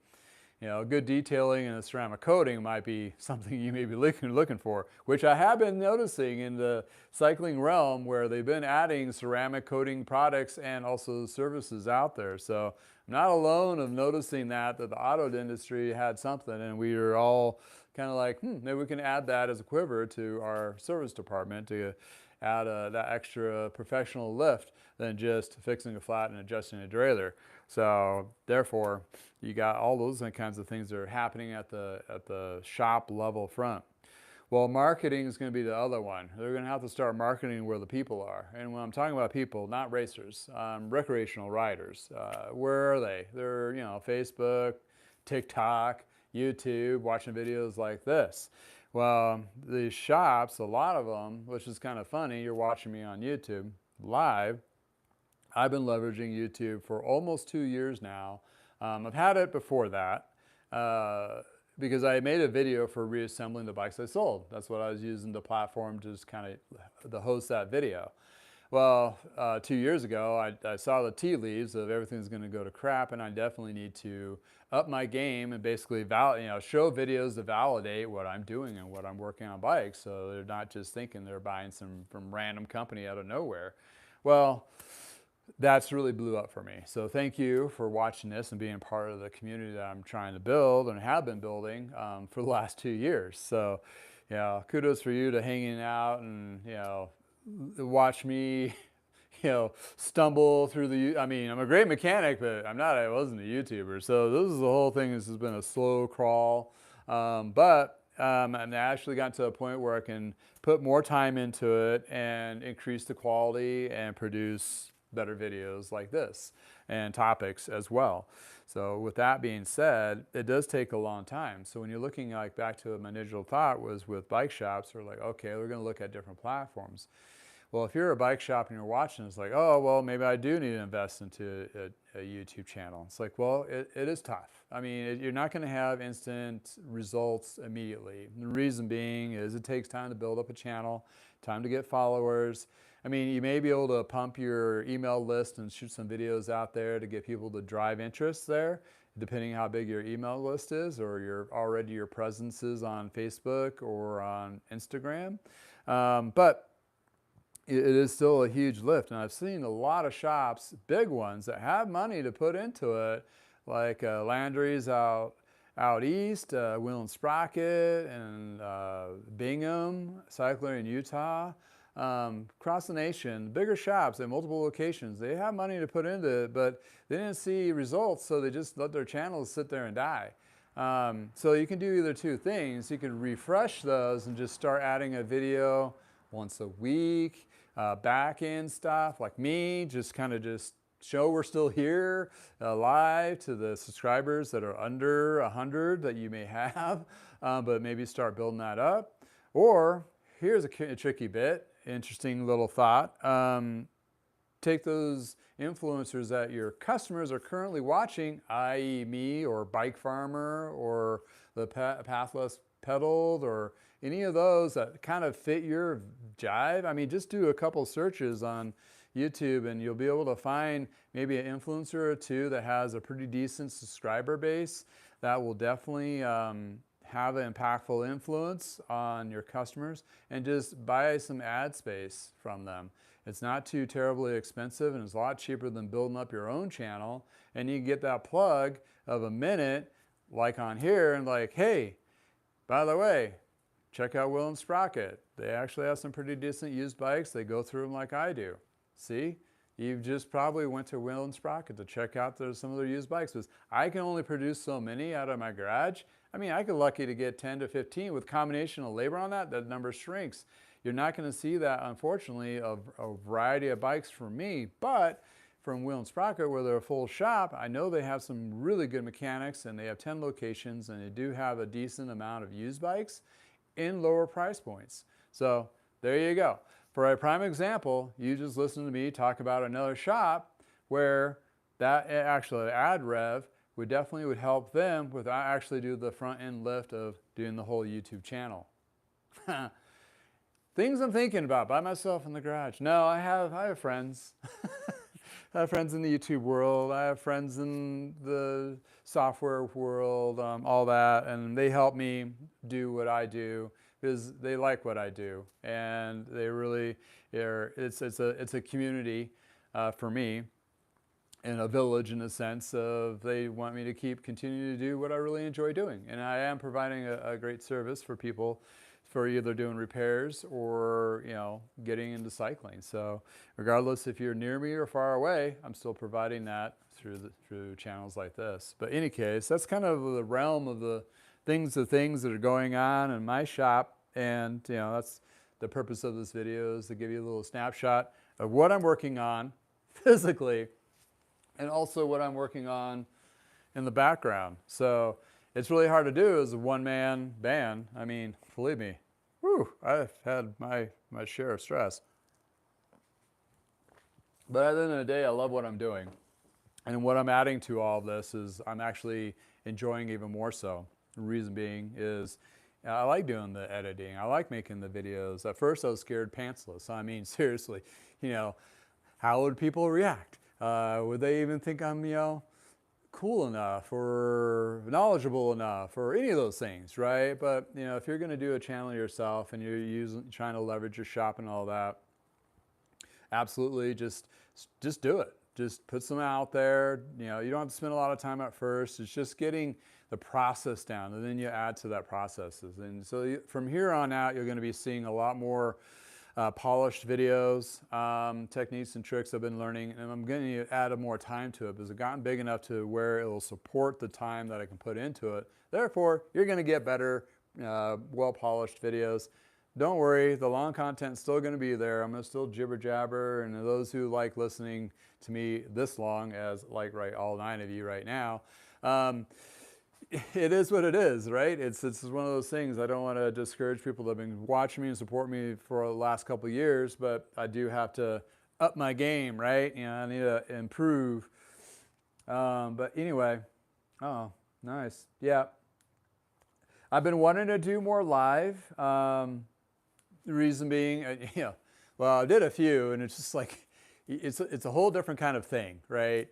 good detailing and a ceramic coating might be something you may be looking for, which I have been noticing in the cycling realm, where they've been adding ceramic coating products and also services out there. So I'm not alone of noticing that the auto industry had something, and we are all kind of like, maybe we can add that as a quiver to our service department to add that extra professional lift than just fixing a flat and adjusting a derailleur. So therefore, you got all those kinds of things that are happening at the shop level front. Well, marketing is going to be the other one. They're going to have to start marketing where the people are. And when I'm talking about people, not racers, recreational riders. Where are they? They're, Facebook, TikTok, YouTube, watching videos like this. Well, these shops, a lot of them, which is kind of funny, you're watching me on YouTube live. I've been leveraging YouTube for almost 2 years now. I've had it before that because I made a video for reassembling the bikes I sold. That's what I was using the platform to just kind of to host that video. Well, 2 years ago, I saw the tea leaves of everything's going to go to crap, and I definitely need to up my game and basically show videos to validate what I'm doing and what I'm working on bikes, so they're not just thinking they're buying some from random company out of nowhere. Well, that's really blew up for me. So thank you for watching this and being part of the community that I'm trying to build and have been building for the last 2 years. So, kudos for you to hanging out and, watch me, stumble through I'm a great mechanic, but I wasn't a YouTuber. So this is the whole thing. This has been a slow crawl. But I actually got to a point where I can put more time into it and increase the quality and produce better videos like this and topics as well. So with that being said, it does take a long time. So when you're looking back to my initial thought was with bike shops, we're like, okay, we're going to look at different platforms. Well, if you're a bike shop and you're watching, it's like, oh, well, maybe I do need to invest into a YouTube channel. It's like, well, it is tough. You're not going to have instant results immediately. The reason being is it takes time to build up a channel, time to get followers. You may be able to pump your email list and shoot some videos out there to get people to drive interest there, depending how big your email list is or your presence is on Facebook or on Instagram. But it is still a huge lift. And I've seen a lot of shops, big ones, that have money to put into it, like Landry's out east, Wheel and Sprocket, and Bingham, Cyclery in Utah. Across the nation, bigger shops at multiple locations, they have money to put into it, but they didn't see results, so they just let their channels sit there and die. So you can do either two things. You can refresh those and just start adding a video once a week, back end stuff like me, just show we're still here live to the subscribers that are under 100 that you may have, but maybe start building that up. Or here's a tricky bit, interesting little thought. Take those influencers that your customers are currently watching, i.e. me or Bike Farmer or the Pathless Pedaled or any of those that kind of fit your jive. Just do a couple searches on, YouTube, and you'll be able to find maybe an influencer or two that has a pretty decent subscriber base that will definitely have an impactful influence on your customers, and just buy some ad space from them. It's not too terribly expensive, and it's a lot cheaper than building up your own channel. And you can get that plug of a minute, like on here, and like, hey, by the way, check out Will and Sprocket. They actually have some pretty decent used bikes. They go through them like I do. See? You just probably went to Will and Sprocket to check out some of their used bikes. Because I can only produce so many out of my garage. I mean, I get lucky to get 10 to 15. With combination of labor on that, that number shrinks. You're not going to see that, unfortunately, of a variety of bikes from me. But from Will and Sprocket, where they're a full shop, I know they have some really good mechanics, and they have 10 locations, and they do have a decent amount of used bikes in lower price points. So there you go. For a prime example, you just listened to me talk about another shop where that actually ad rev would definitely help them with actually do the front end lift of doing the whole YouTube channel. Things I'm thinking about by myself in the garage. No, I have friends. I have friends in the YouTube world. I have friends in the software world, all that, and they help me do what I do because they like what I do, and they really are. It's a community for me, and a village in the sense of they want me to continue to do what I really enjoy doing, and I am providing a great service for people for either doing repairs or, you know, getting into cycling. So regardless if you're near me or far away, I'm still providing that through channels like this. But in any case, that's kind of the realm of the things that are going on in my shop. And, you know, that's the purpose of this video, is to give you a little snapshot of what I'm working on physically, and also what I'm working on in the background. So it's really hard to do as a one-man band. I mean, believe me, whew, I've had my share of stress. But at the end of the day, I love what I'm doing. And what I'm adding to all of this is I'm actually enjoying even more so. The reason being is I like doing the editing. I like making the videos. At first I was scared pantsless. I mean, seriously, you know, how would people react? Would they even think I'm, you know, cool enough or knowledgeable enough or any of those things, right? But, you know, if you're going to do a channel yourself and you're trying to leverage your shop and all that, absolutely just do it. Just put some out there. You know, you don't have to spend a lot of time at first. It's just getting the process down, and then you add to that processes. And so from here on out, you're going to be seeing a lot more polished videos, techniques and tricks I've been learning, and I'm going to add more time to it because I've gotten big enough to where it will support the time that I can put into it. Therefore, you're going to get better, well-polished videos. Don't worry, the long content's still going to be there. I'm going to still jibber jabber, and those who like listening to me this long, as like all 9 of you right now, it is what it is, right? It's one of those things. I don't want to discourage people that have been watching me and support me for the last couple of years, but I do have to up my game, right? You know, I need to improve. But anyway, oh, nice. Yeah. I've been wanting to do more live. The reason being, you know, well, I did a few, and it's just like, it's a whole different kind of thing, right?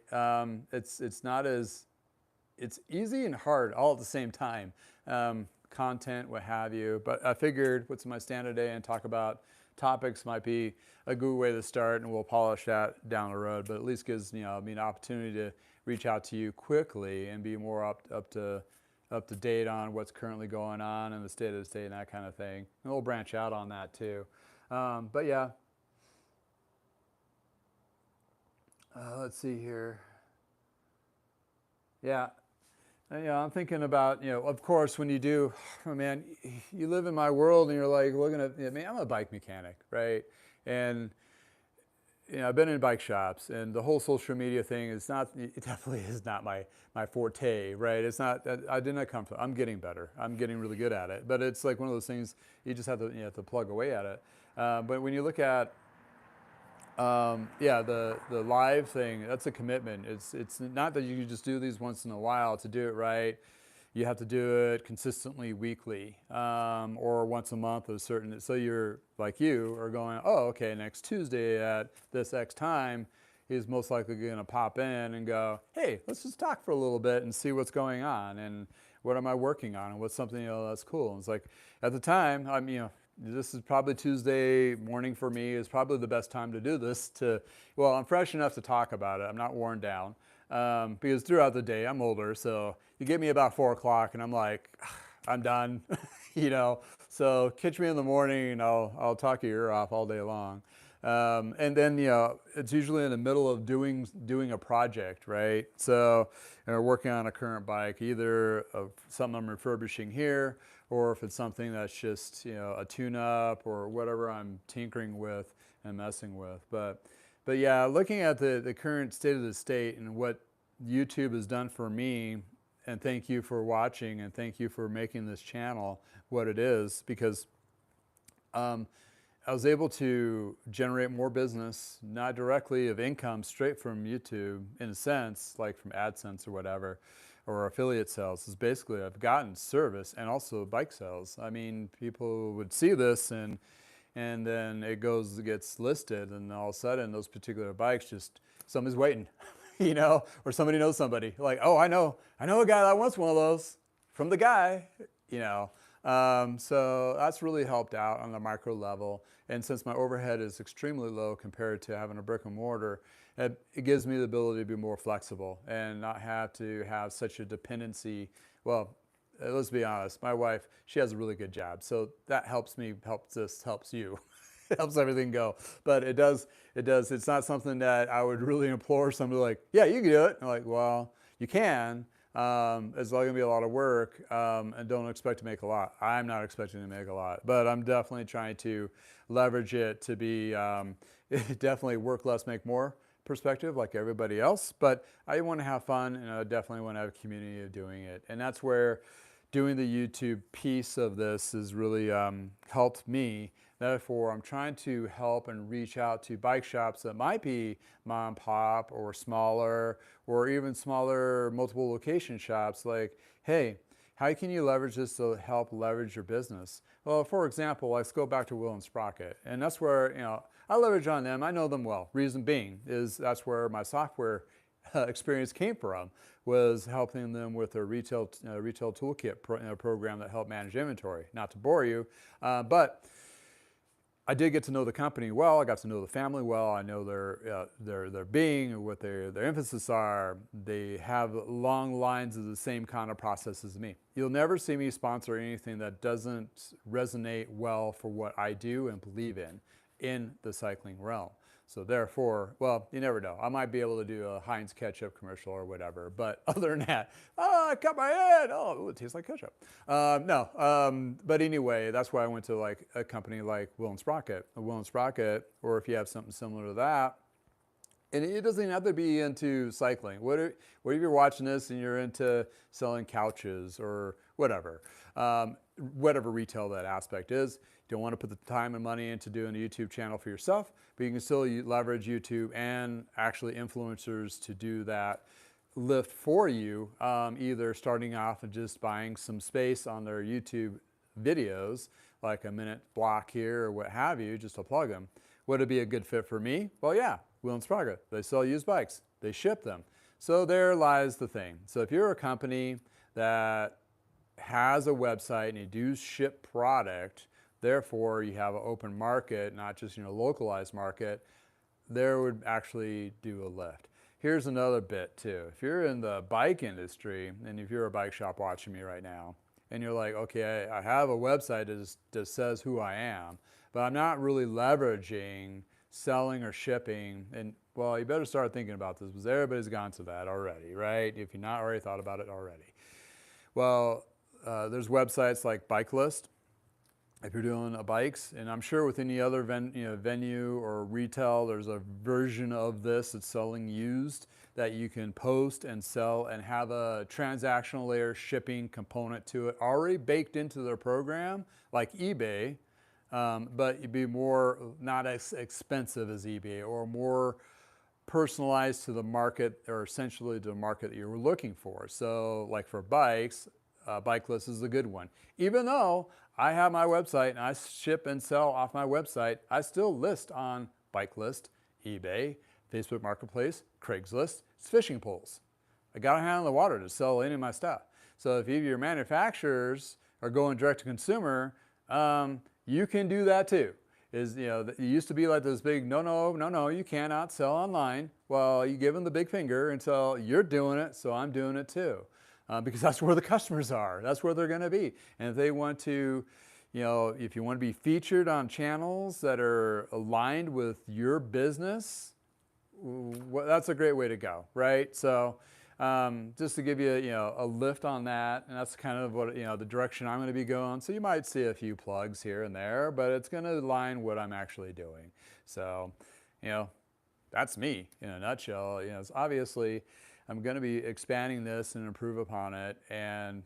It's not as, it's easy and hard all at the same time. Content, what have you. But I figured what's my stand today and talk about topics might be a good way to start, and we'll polish that down the road. But at least gives, you know, me an opportunity to reach out to you quickly and be more up to date on what's currently going on and the state of the state and that kind of thing. And we'll branch out on that too. But yeah. Let's see here. Yeah. I'm thinking about, you know, of course, when you do, oh man, you live in my world and you're like looking at, I mean, I'm a bike mechanic, right? And, you know, I've been in bike shops, and the whole social media thing is not, it definitely is not my forte, right? It's not, I did not come from, I'm getting better. I'm getting really good at it. But it's like one of those things, you just have to, you have to plug away at it. But when you look at, yeah, the live thing, that's a commitment. It's not that you can just do these once in a while to do it right. you have to do it consistently weekly, or once a month of certain, so you're like you are going, oh, okay, next Tuesday at this X time, he's most likely going to pop in and go, hey, let's just talk for a little bit and see what's going on and what am I working on and what's something, you know, that's cool. And it's like, at the time, I'm, you know, this is probably Tuesday morning for me is probably the best time to do this well, I'm fresh enough to talk about it. I'm not worn down. Because throughout the day, I'm older, so you get me about 4 o'clock and I'm like, I'm done, you know? So catch me in the morning and I'll talk your ear off all day long. And then, you know, it's usually in the middle of doing a project, right? So, you know, working on a current bike, either of something I'm refurbishing here, or if it's something that's just, you know, a tune-up or whatever I'm tinkering with and messing with. But yeah, looking at the current state of the state and what YouTube has done for me, and thank you for watching and thank you for making this channel what it is, because I was able to generate more business, not directly of income straight from YouTube in a sense, like from AdSense or whatever, or affiliate sales. Is basically I've gotten service and also bike sales. I mean, people would see this and then it gets listed, and all of a sudden those particular bikes, just somebody's waiting, you know, or somebody knows somebody. Like, oh, I know a guy that wants one of those from the guy, you know. So that's really helped out on the micro level. And since my overhead is extremely low compared to having a brick and mortar, it gives me the ability to be more flexible and not have to have such a dependency. Well, let's be honest, my wife, she has a really good job. So that helps me, helps you. It helps everything go. But it does, it's not something that I would really implore somebody like, yeah, you can do it. I'm like, well, you can. It's going to be a lot of work, and don't expect to make a lot. I'm not expecting to make a lot, but I'm definitely trying to leverage it to be definitely work less, make more perspective like everybody else. But I want to have fun, and I definitely want to have a community of doing it. And that's where doing the YouTube piece of this has really helped me. Therefore, I'm trying to help and reach out to bike shops that might be mom and pop or smaller, or even smaller multiple location shops. Like, hey, how can you leverage this to help leverage your business? Well, for example, let's go back to Will and Sprocket. And that's where, you know, I leverage on them. I know them well. Reason being is that's where my software experience came from, was helping them with their retail toolkit program that helped manage inventory. Not to bore you, but I did get to know the company well. I got to know the family well. I know their being, what their emphasis are. They have long lines of the same kind of process as me. You'll never see me sponsor anything that doesn't resonate well for what I do and believe in the cycling realm. So therefore, well, you never know. I might be able to do a Heinz ketchup commercial or whatever, but other than that, oh, I cut my head. Oh, ooh, it tastes like ketchup. But anyway, that's why I went to like a company like Will and Sprocket. Will and Sprocket, or if you have something similar to that, and it doesn't have to be into cycling. What if you're watching this and you're into selling couches or whatever, whatever retail that aspect is. You don't want to put the time and money into doing a YouTube channel for yourself, but you can still leverage YouTube and actually influencers to do that lift for you, either starting off and just buying some space on their YouTube videos, like a minute block here or what have you, just to plug them. Would it be a good fit for me? Well, yeah, Will and Sprocket. They sell used bikes. They ship them. So there lies the thing. So if you're a company that has a website and you do ship product, therefore you have an open market, not just, you know, localized market, there would actually do a lift. Here's another bit too. If you're in the bike industry, and if you're a bike shop watching me right now, and you're like, okay, I have a website that says who I am, but I'm not really leveraging selling or shipping, and well, you better start thinking about this, because everybody's gone to that already, right? If you've not already thought about it already. Well, there's websites like Bike List, if you're doing bikes, and I'm sure with any other venue or retail, there's a version of this that's selling used that you can post and sell and have a transactional layer shipping component to it already baked into their program, like eBay, but it'd be more, not as expensive as eBay, or more personalized to the market, or essentially to the market that you were looking for. So like for bikes, Bike List is a good one. Even though I have my website and I ship and sell off my website, I still list on Bike List, eBay, Facebook Marketplace, Craigslist, it's fishing poles. I got a hand on the water to sell any of my stuff. So if your manufacturers are going direct to consumer, you can do that too. It used to be like this big, no, you cannot sell online. Well, you give them the big finger and tell you're doing it, so I'm doing it too. Because that's where the customers are. That's where they're going to be. And if they want to, if you want to be featured on channels that are aligned with your business, that's a great way to go, right? So just to give you, a lift on that, and that's kind of what, the direction I'm going to be going. So you might see a few plugs here and there, but it's going to align what I'm actually doing. So, that's me in a nutshell. It's obviously I'm going to be expanding this and improve upon it. And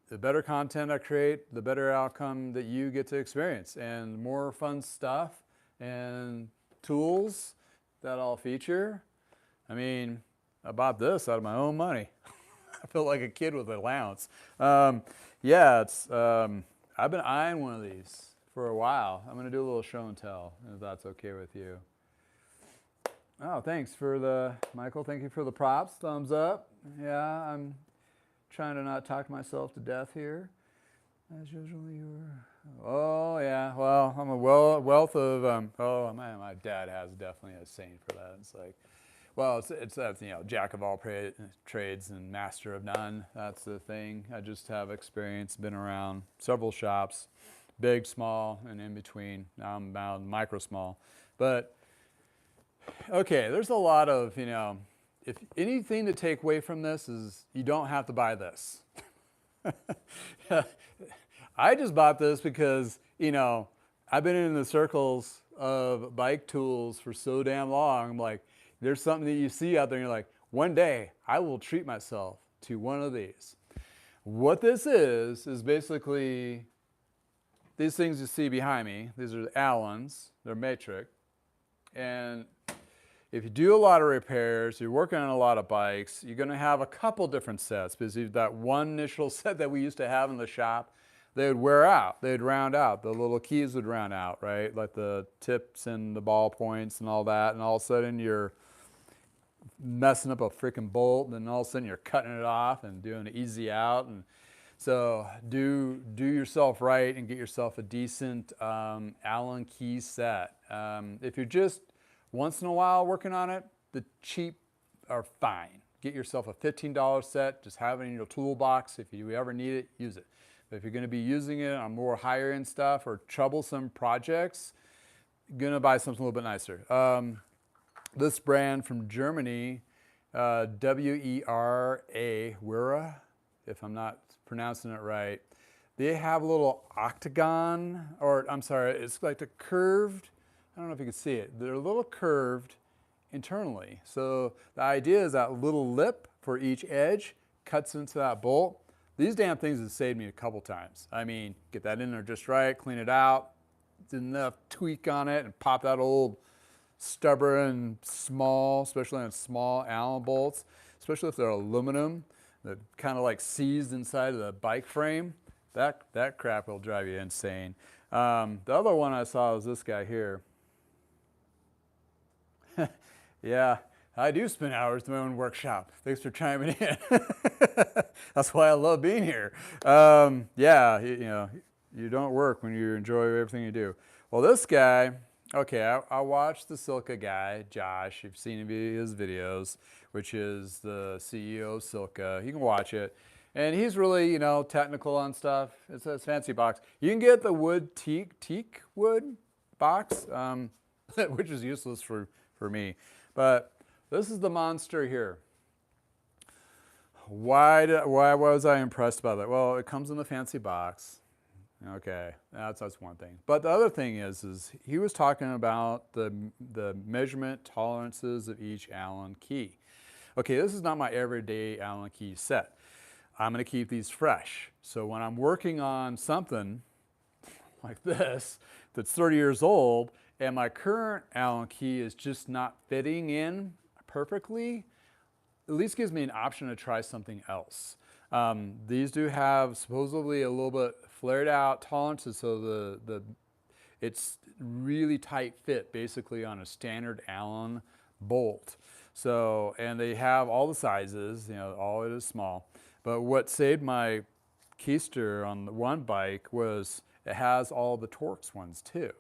the better content I create, the better outcome that you get to experience, and more fun stuff and tools that I'll feature. I mean, I bought this out of my own money. I feel like a kid with an allowance. Yeah, I've been eyeing one of these for a while. I'm going to do a little show and tell, if that's okay with you. Oh, thanks for Michael, thank you for the props. Thumbs up. Yeah, I'm trying to not talk myself to death here. As usual, oh, yeah, well, I'm a wealth of, my dad has definitely a saying for that. It's like, well, it's jack of all trades and master of none. That's the thing. I just have experience, been around several shops, big, small, and in between. Now I'm about micro small. But, okay, there's a lot of, if anything to take away from this is you don't have to buy this. I just bought this because, I've been in the circles of bike tools for so damn long. I'm like, there's something that you see out there and you're like, one day I will treat myself to one of these. What this is basically these things you see behind me. These are the Allens, they're matrix. And if you do a lot of repairs, you're working on a lot of bikes, you're going to have a couple different sets, because that one initial set that we used to have in the shop, they would wear out, they'd round out, the little keys would round out, right? Like the tips and the ball points and all that, and all of a sudden you're messing up a freaking bolt, and then all of a sudden you're cutting it off and doing an easy out. And so do yourself right and get yourself a decent Allen key set. If you're just once in a while working on it, the cheap are fine. Get yourself a $15 set, just have it in your toolbox. If you ever need it, use it. But if you're going to be using it on more higher end stuff or troublesome projects, you're going to buy something a little bit nicer. This brand from Germany, Wera, if I'm not pronouncing it right, they have a little octagon, or I'm sorry, it's like a curved, I don't know if you can see it, they're a little curved internally. So the idea is that little lip for each edge cuts into that bolt. These damn things have saved me a couple times. I mean, get that in there just right, clean it out, did enough tweak on it, and pop that old stubborn, small, especially on small Allen bolts, especially if they're aluminum, that kind of like seized inside of the bike frame. That crap will drive you insane. The other one I saw was this guy here. Yeah, I do spend hours in my own workshop. Thanks for chiming in. That's why I love being here. Yeah, you don't work when you enjoy everything you do. Well, this guy, okay, I watched the Silka guy, Josh. You've seen his videos, which is the CEO of Silka. You can watch it. And he's really, technical on stuff. It's a fancy box. You can get the wood teak wood box, which is useless for me. But this is the monster here. Why was I impressed by that? Well, it comes in the fancy box. Okay, that's one thing. But the other thing is he was talking about the measurement tolerances of each Allen key. Okay, this is not my everyday Allen key set. I'm going to keep these fresh. So when I'm working on something like this that's 30 years old and my current Allen key is just not fitting in perfectly, at least gives me an option to try something else. These do have supposedly a little bit flared out tolerances, so it's really tight fit basically on a standard Allen bolt. So, and they have all the sizes, you know, all it is small. But what saved my keister on the one bike was it has all the Torx ones too,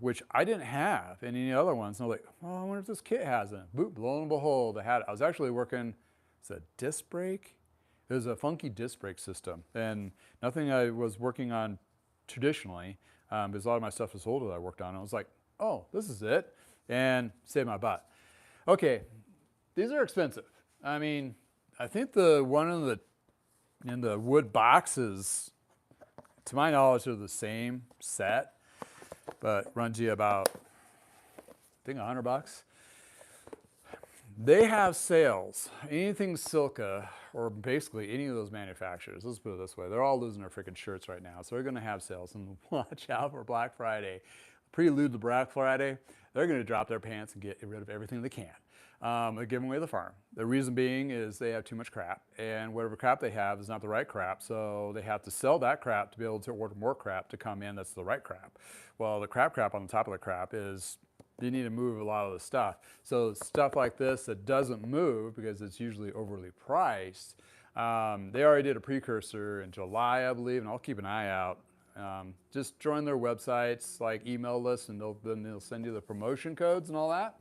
which I didn't have in any other ones. And I was like, oh, I wonder if this kit has it. Boop, lo and behold, I had it. I was actually working, it's a disc brake. It was a funky disc brake system, and nothing I was working on traditionally, because a lot of my stuff was older that I worked on. I was like, oh, this is it, and saved my butt. Okay, these are expensive. I mean, I think the one in the wood boxes, to my knowledge, are the same set, but runs you about, I think, $100. They have sales. Anything Silka, or basically any of those manufacturers, let's put it this way, they're all losing their freaking shirts right now, so they're going to have sales. And watch out for Black Friday. Prelude to Black Friday, they're going to drop their pants and get rid of everything they can. They're giving away the farm. The reason being is they have too much crap, and whatever crap they have is not the right crap, so they have to sell that crap to be able to order more crap to come in that's the right crap. Well, the crap on the top of the crap is you need to move a lot of the stuff. So stuff like this that doesn't move because it's usually overly priced, they already did a precursor in July, I believe, and I'll keep an eye out. Just join their websites, like email lists, and then they'll send you the promotion codes and all that.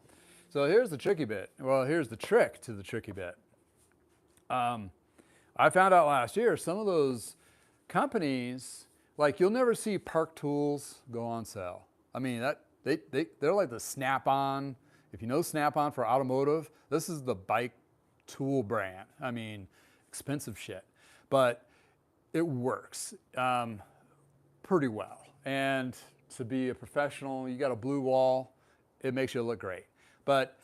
So here's the tricky bit. Well, here's the trick to the tricky bit. I found out last year some of those companies, like you'll never see Park Tools go on sale. I mean, they're like the Snap-on. If you know Snap-on for automotive, this is the bike tool brand. I mean, expensive shit, but it works pretty well. And to be a professional, you got a blue wall, it makes you look great. But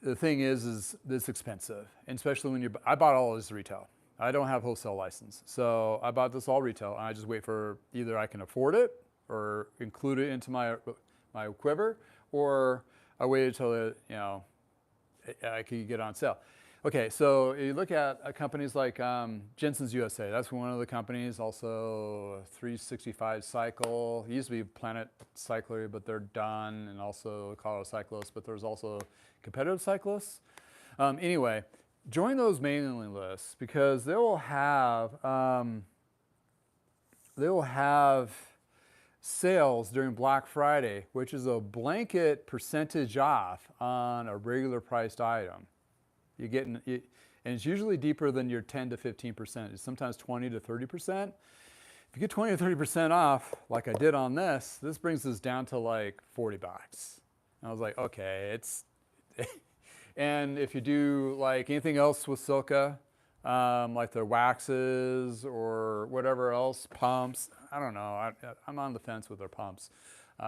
the thing is it's expensive, and especially when I bought all this retail. I don't have wholesale license, so I bought this all retail, and I just wait for either I can afford it or include it into my quiver, or I waited until it, you know, I could get on sale. Okay, so you look at companies like Jensen's USA. That's one of the companies. Also, 365 Cycle. It used to be Planet Cyclery, but they're done, and also Colorado Cyclists. But there's also competitive cyclists. Anyway, join those mailing lists because they will have sales during Black Friday, which is a blanket percentage off on a regular priced item. You're getting, and it's usually deeper than your 10 to 15%. It's sometimes 20 to 30%. If you get 20 to 30% off, like I did on this brings us down to like $40. And I was like, okay, it's, and if you do like anything else with Silka, like their waxes or whatever else, pumps, I don't know, I'm on the fence with their pumps.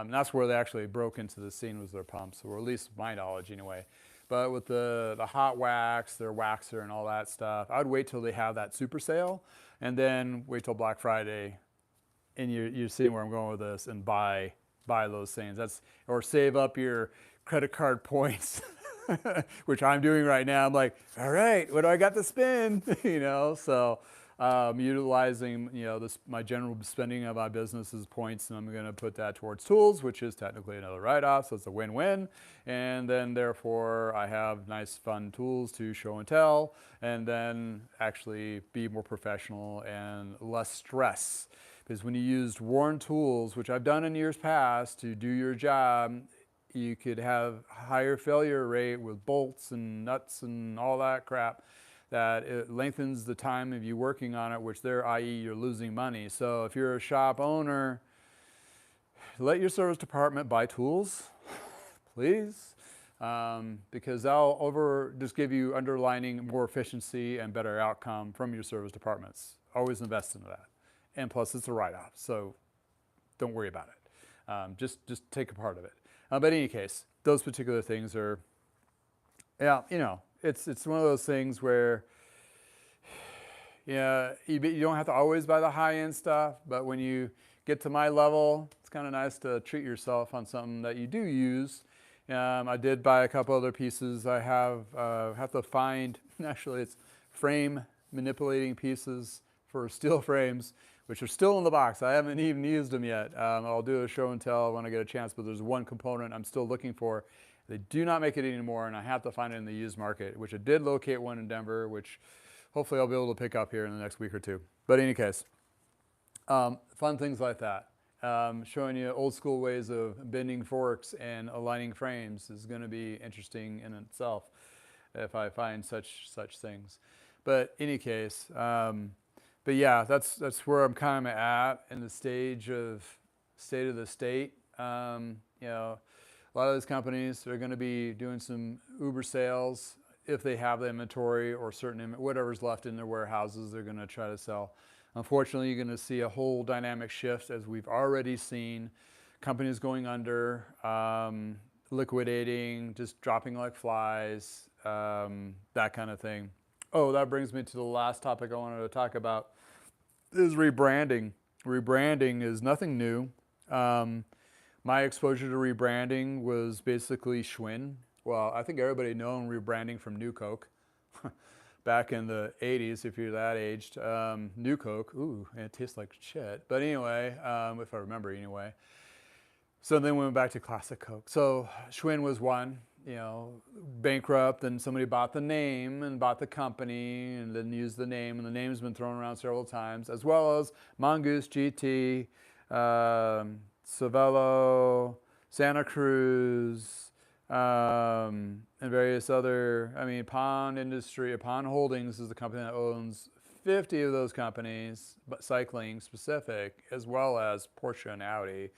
That's where they actually broke into the scene, was their pumps, or at least my knowledge anyway. But with the hot wax, their waxer and all that stuff, I'd wait till they have that super sale and then wait till Black Friday, and you're seeing where I'm going with this, and buy those things. Or save up your credit card points, which I'm doing right now. I'm like, all right, what do I got to spend? You know, so utilizing, you know, my general spending of my business is points, and I'm going to put that towards tools, which is technically another write-off, so it's a win-win. And then therefore I have nice fun tools to show and tell, and then actually be more professional and less stress. Because when you use worn tools, which I've done in years past, to do your job, you could have higher failure rate with bolts and nuts and all that crap, that it lengthens the time of you working on it, which there, i.e. you're losing money. So if you're a shop owner, let your service department buy tools, please, because that'll just give you underlining more efficiency and better outcome from your service departments. Always invest in that. And plus it's a write-off, so don't worry about it. Just take a part of it. But in any case, those particular things are, yeah, you know, it's one of those things where, yeah, you don't have to always buy the high-end stuff, but when you get to my level, it's kind of nice to treat yourself on something that you do use. I did buy a couple other pieces. I have to find, actually it's frame manipulating pieces for steel frames, which are still in the box. I haven't even used them yet. I'll do a show and tell when I get a chance, but there's one component I'm still looking for. They do not make it anymore, and I have to find it in the used market, which I did locate one in Denver, which hopefully I'll be able to pick up here in the next week or two. But in any case, fun things like that. Showing you old school ways of bending forks and aligning frames is going to be interesting in itself if I find such things. But in any case, but yeah, that's where I'm kind of at in the state of the state. You know, a lot of those companies are going to be doing some Uber sales if they have the inventory or certain whatever's left in their warehouses. They're going to try to sell. Unfortunately, you're going to see a whole dynamic shift, as we've already seen. Companies going under, liquidating, just dropping like flies, that kind of thing. Oh, that brings me to the last topic I wanted to talk about, is rebranding. Rebranding is nothing new. My exposure to rebranding was basically Schwinn. Well, I think everybody known rebranding from New Coke. Back in the 80s, if you're that aged. New Coke, ooh, and it tastes like shit. But anyway, if I remember anyway. So then we went back to classic Coke. So Schwinn was one, you know, bankrupt, and somebody bought the name and bought the company and then used the name, and the name's been thrown around several times, as well as Mongoose, GT, Cervelo, Santa Cruz, and various other, I mean, Pond Holdings is the company that owns 50 of those companies, but cycling specific, as well as Porsche and Audi.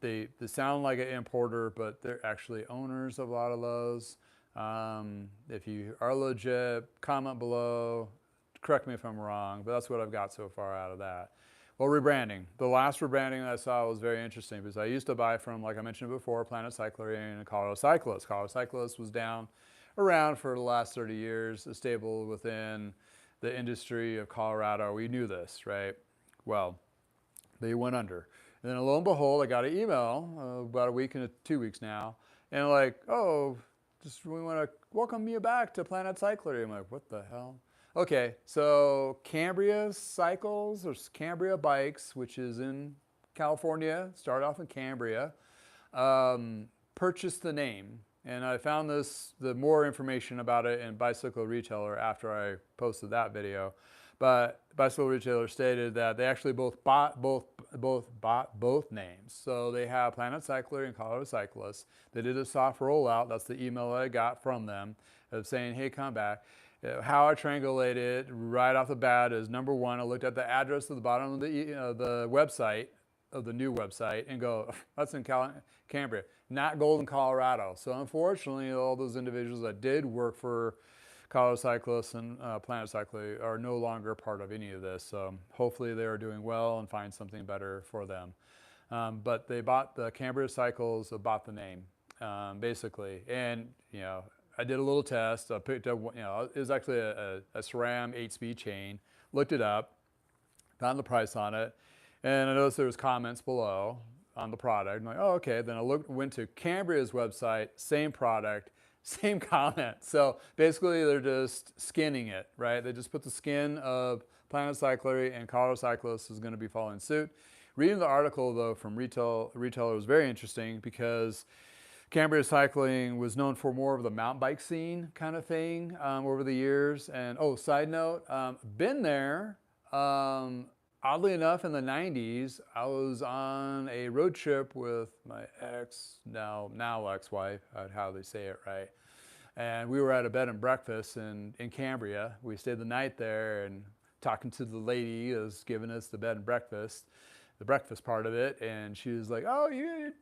They sound like an importer, but they're actually owners of a lot of those. If you are legit, comment below, correct me if I'm wrong, but that's what I've got so far out of that. Well, rebranding. The last rebranding that I saw was very interesting because I used to buy from, like I mentioned before, Planet Cyclery and Colorado Cyclist. Colorado Cyclist was down around for the last 30 years, stable within the industry of Colorado. We knew this, right? Well, they went under. And then lo and behold, I got an email about a week and 2 weeks now, and like, oh, we want to welcome you back to Planet Cyclery. I'm like, what the hell? Okay, so Cambria Cycles, or Cambria Bikes, which is in California, started off in Cambria, purchased the name. And I found the more information about it in Bicycle Retailer after I posted that video. But Bicycle Retailer stated that they actually both bought both names. So they have Planet Cyclery and Colorado Cyclist. They did a soft rollout. That's the email that I got from them of saying, hey, come back. How I triangulated right off the bat is, number one, I looked at the address at the bottom of the website, of the new website, and go, that's in Cambria, not Golden, Colorado. So unfortunately, all those individuals that did work for Colorado Cyclists and Planet Cycling are no longer part of any of this. So hopefully they are doing well and find something better for them. But they bought the Cambria Cycles, bought the name, basically. And, you know, I did a little test. I picked up, you know, it was actually a SRAM 8-speed chain. Looked it up, found the price on it, and I noticed there was comments below on the product. I'm like, oh, okay. Then I went to Cambria's website, same product, same comment. So basically, they're just skinning it, right? They just put the skin of Planet Cyclery, and Colorado Cyclist is going to be following suit. Reading the article, though, from Retailer was very interesting because Cambria Cycling was known for more of the mountain bike scene kind of thing over the years. And oh, side note, been there. Oddly enough, in the 90s, I was on a road trip with my now ex-wife, how they say it right. And we were at a bed and breakfast in Cambria. We stayed the night there and talking to the lady who was giving us the bed and breakfast, the breakfast part of it, and she was like, oh,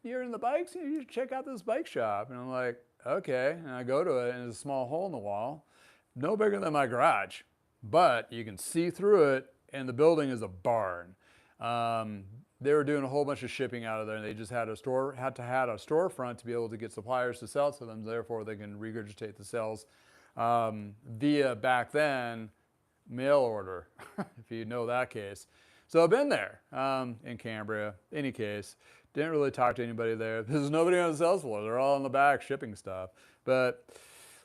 you're in the bikes? You should check out this bike shop. And I'm like, okay. And I go to it, and there's a small hole in the wall, no bigger than my garage, but you can see through it, and the building is a barn. They were doing a whole bunch of shipping out of there, and they just had to have a storefront to be able to get suppliers to sell to them, therefore they can regurgitate the sales via, back then, mail order, if you know that case. So I've been there in Cambria. Any case, didn't really talk to anybody there. There's nobody on the sales floor. They're all in the back shipping stuff. But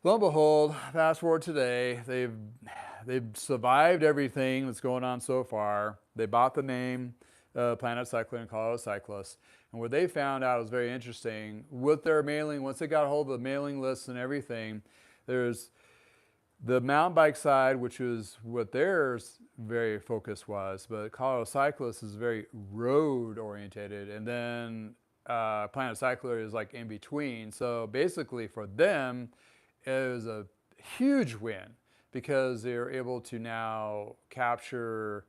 lo and behold, fast forward today, they've survived everything that's going on so far. They bought the name Planet Cycling and Colorado Cyclists. And what they found out was very interesting. With their mailing, once they got a hold of the mailing lists and everything, there's the mountain bike side, which is what theirs very focused was, but Colorado Cyclists is very road orientated. And then Planet Cyclery is like in between. So basically for them, it was a huge win because they were able to now capture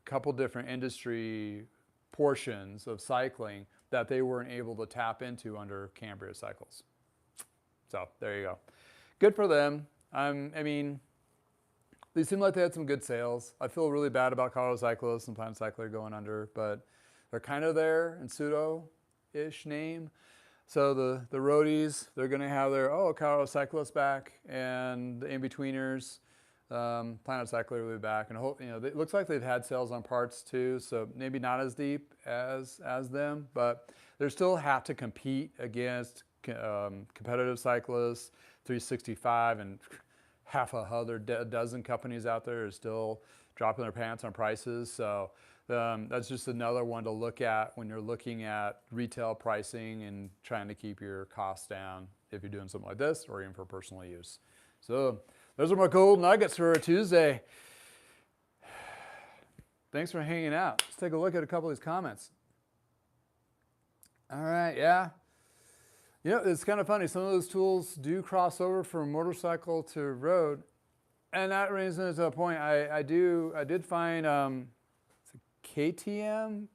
a couple different industry portions of cycling that they weren't able to tap into under Cambria Cycles. So there you go. Good for them. I mean, they seem like they had some good sales. I feel really bad about Colorado Cyclists and Planet Cycler going under, but they're kind of there in pseudo-ish name. So the roadies, they're going to have their, Colorado Cyclists back, and the in-betweeners, Planet Cycler will be back. And it looks like they've had sales on parts too, so maybe not as deep as them, but they still have to compete against competitive cyclists, 365, and half a other dozen companies out there are still dropping their pants on prices. So that's just another one to look at when you're looking at retail pricing and trying to keep your costs down if you're doing something like this or even for personal use. So those are my gold nuggets for a Tuesday. Thanks for hanging out. Let's take a look at a couple of these comments. All right, yeah. You know, it's kind of funny. Some of those tools do cross over from motorcycle to road. And that brings me to a point. I did find KTM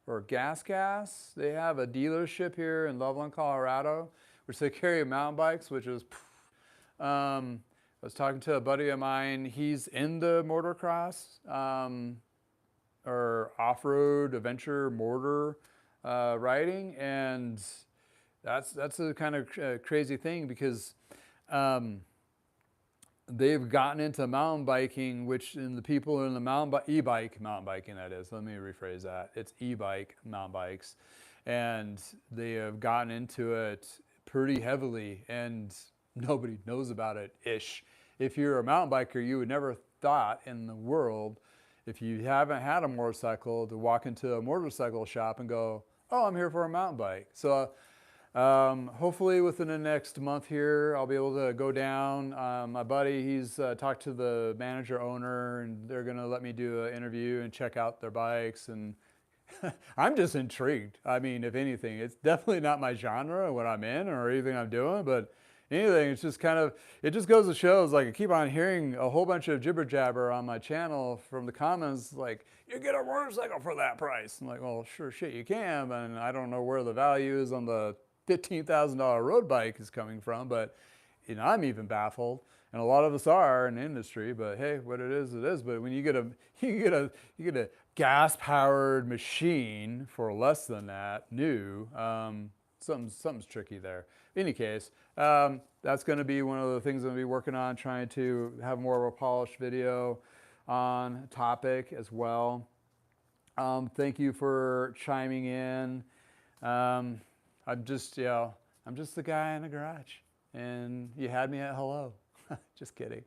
or Gas. They have a dealership here in Loveland, Colorado, which they carry mountain bikes, which is, I was talking to a buddy of mine. He's into motocross or off-road adventure motor riding, and that's a kind of crazy thing because they've gotten into mountain biking, which in the people in the e-bike mountain biking, that is. Let me rephrase that. It's e-bike mountain bikes, and they have gotten into it pretty heavily, and nobody knows about it ish. If you're a mountain biker, you would never thought in the world, if you haven't had a motorcycle, to walk into a motorcycle shop and go, "Oh, I'm here for a mountain bike." So hopefully within the next month here, I'll be able to go down. My buddy, he's talked to the manager owner, and they're going to let me do an interview and check out their bikes. And I'm just intrigued. I mean, if anything, it's definitely not my genre, what I'm in or anything I'm doing, but anything, it's just kind of, it just goes to show, it's like I keep on hearing a whole bunch of jibber jabber on my channel from the comments, like, you get a motorcycle for that price. I'm like, well, sure shit you can, and I don't know where the value is on the $15,000 road bike is coming from, but you know, I'm even baffled, and a lot of us are in the industry. But hey, what it is, it is. But when you get a gas-powered machine for less than that, new, something's tricky there. In any case, that's going to be one of the things I'm going to be working on, trying to have more of a polished video on topic as well. Thank you for chiming in. I'm just the guy in the garage, and you had me at hello. Just kidding.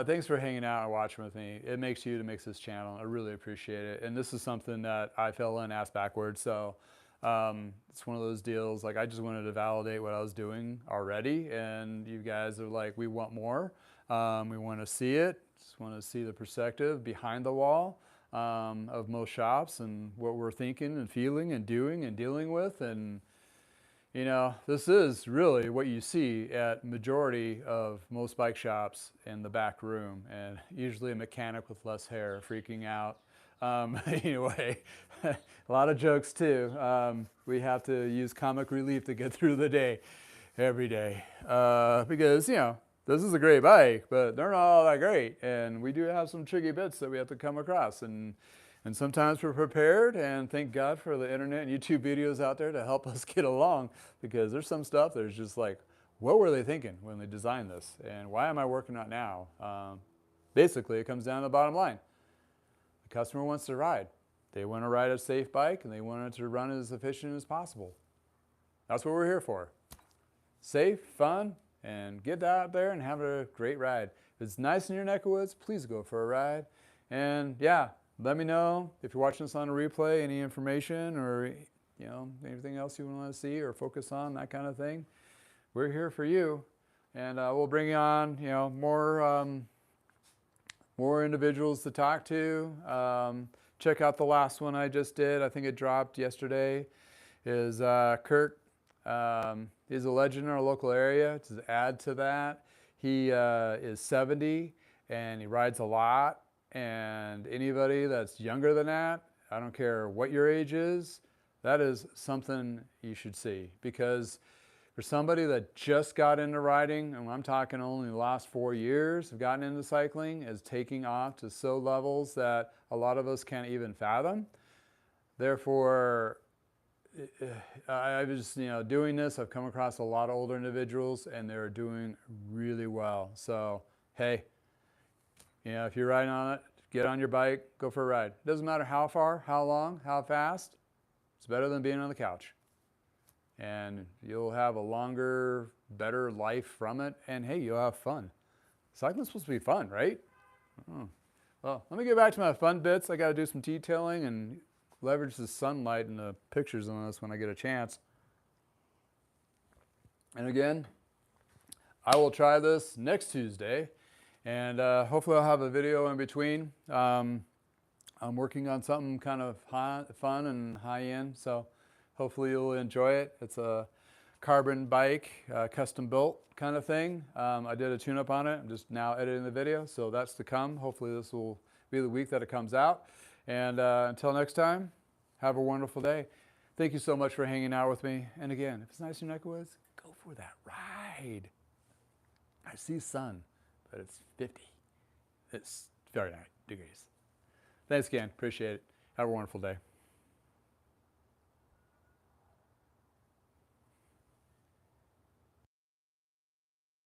Thanks for hanging out and watching with me. It makes this channel. I really appreciate it. And this is something that I fell in ass backwards. So it's one of those deals. Like, I just wanted to validate what I was doing already, and you guys are like, we want more. We want to see it. Just want to see the perspective behind the wall of most shops and what we're thinking and feeling and doing and dealing with. And you know, this is really what you see at majority of most bike shops in the back room, and usually a mechanic with less hair freaking out. Anyway, a lot of jokes too. We have to use comic relief to get through the day, every day, because, you know, this is a great bike, but they're not all that great, and we do have some tricky bits that we have to come across, and sometimes we're prepared, and thank God for the internet and YouTube videos out there to help us get along, because there's some stuff that's just like, what were they thinking when they designed this, and why am I working on it now? Basically, it comes down to the bottom line. The customer wants to ride. They want to ride a safe bike, and they want it to run as efficient as possible. That's what we're here for. Safe, fun, and get out there and have a great ride. If it's nice in your neck of woods, please go for a ride. And yeah, let me know if you're watching this on a replay, any information or anything else you want to see or focus on, that kind of thing. We're here for you, and we'll bring on more individuals to talk to. Check out the last one I just did. I think it dropped yesterday. Is Kurt. He's a legend in our local area. To add to that, he is 70 and he rides a lot. And anybody that's younger than that, I don't care what your age is, that is something you should see. Because for somebody that just got into riding, and I'm talking only the last 4 years, have gotten into cycling, is taking off to so levels that a lot of us can't even fathom. Therefore, I was doing this. I've come across a lot of older individuals, and they're doing really well. So, hey, if you're riding on it, get on your bike, go for a ride. It doesn't matter how far, how long, how fast. It's better than being on the couch. And you'll have a longer, better life from it. And hey, you'll have fun. Cycling's supposed to be fun, right? Oh. Well, let me get back to my fun bits. I got to do some detailing and leverage the sunlight and the pictures on this when I get a chance. And again, I will try this next Tuesday, and hopefully I'll have a video in between. I'm working on something kind of fun and high-end, so hopefully you'll enjoy it. It's a carbon bike, custom built kind of thing. I did a tune-up on it. I'm just now editing the video, so that's to come. Hopefully this will be the week that it comes out. And until next time, have a wonderful day. Thank you so much for hanging out with me. And again, if it's nice in your neck of woods, go for that ride. I see sun, but it's 50. It's Fahrenheit degrees. Thanks again. Appreciate it. Have a wonderful day.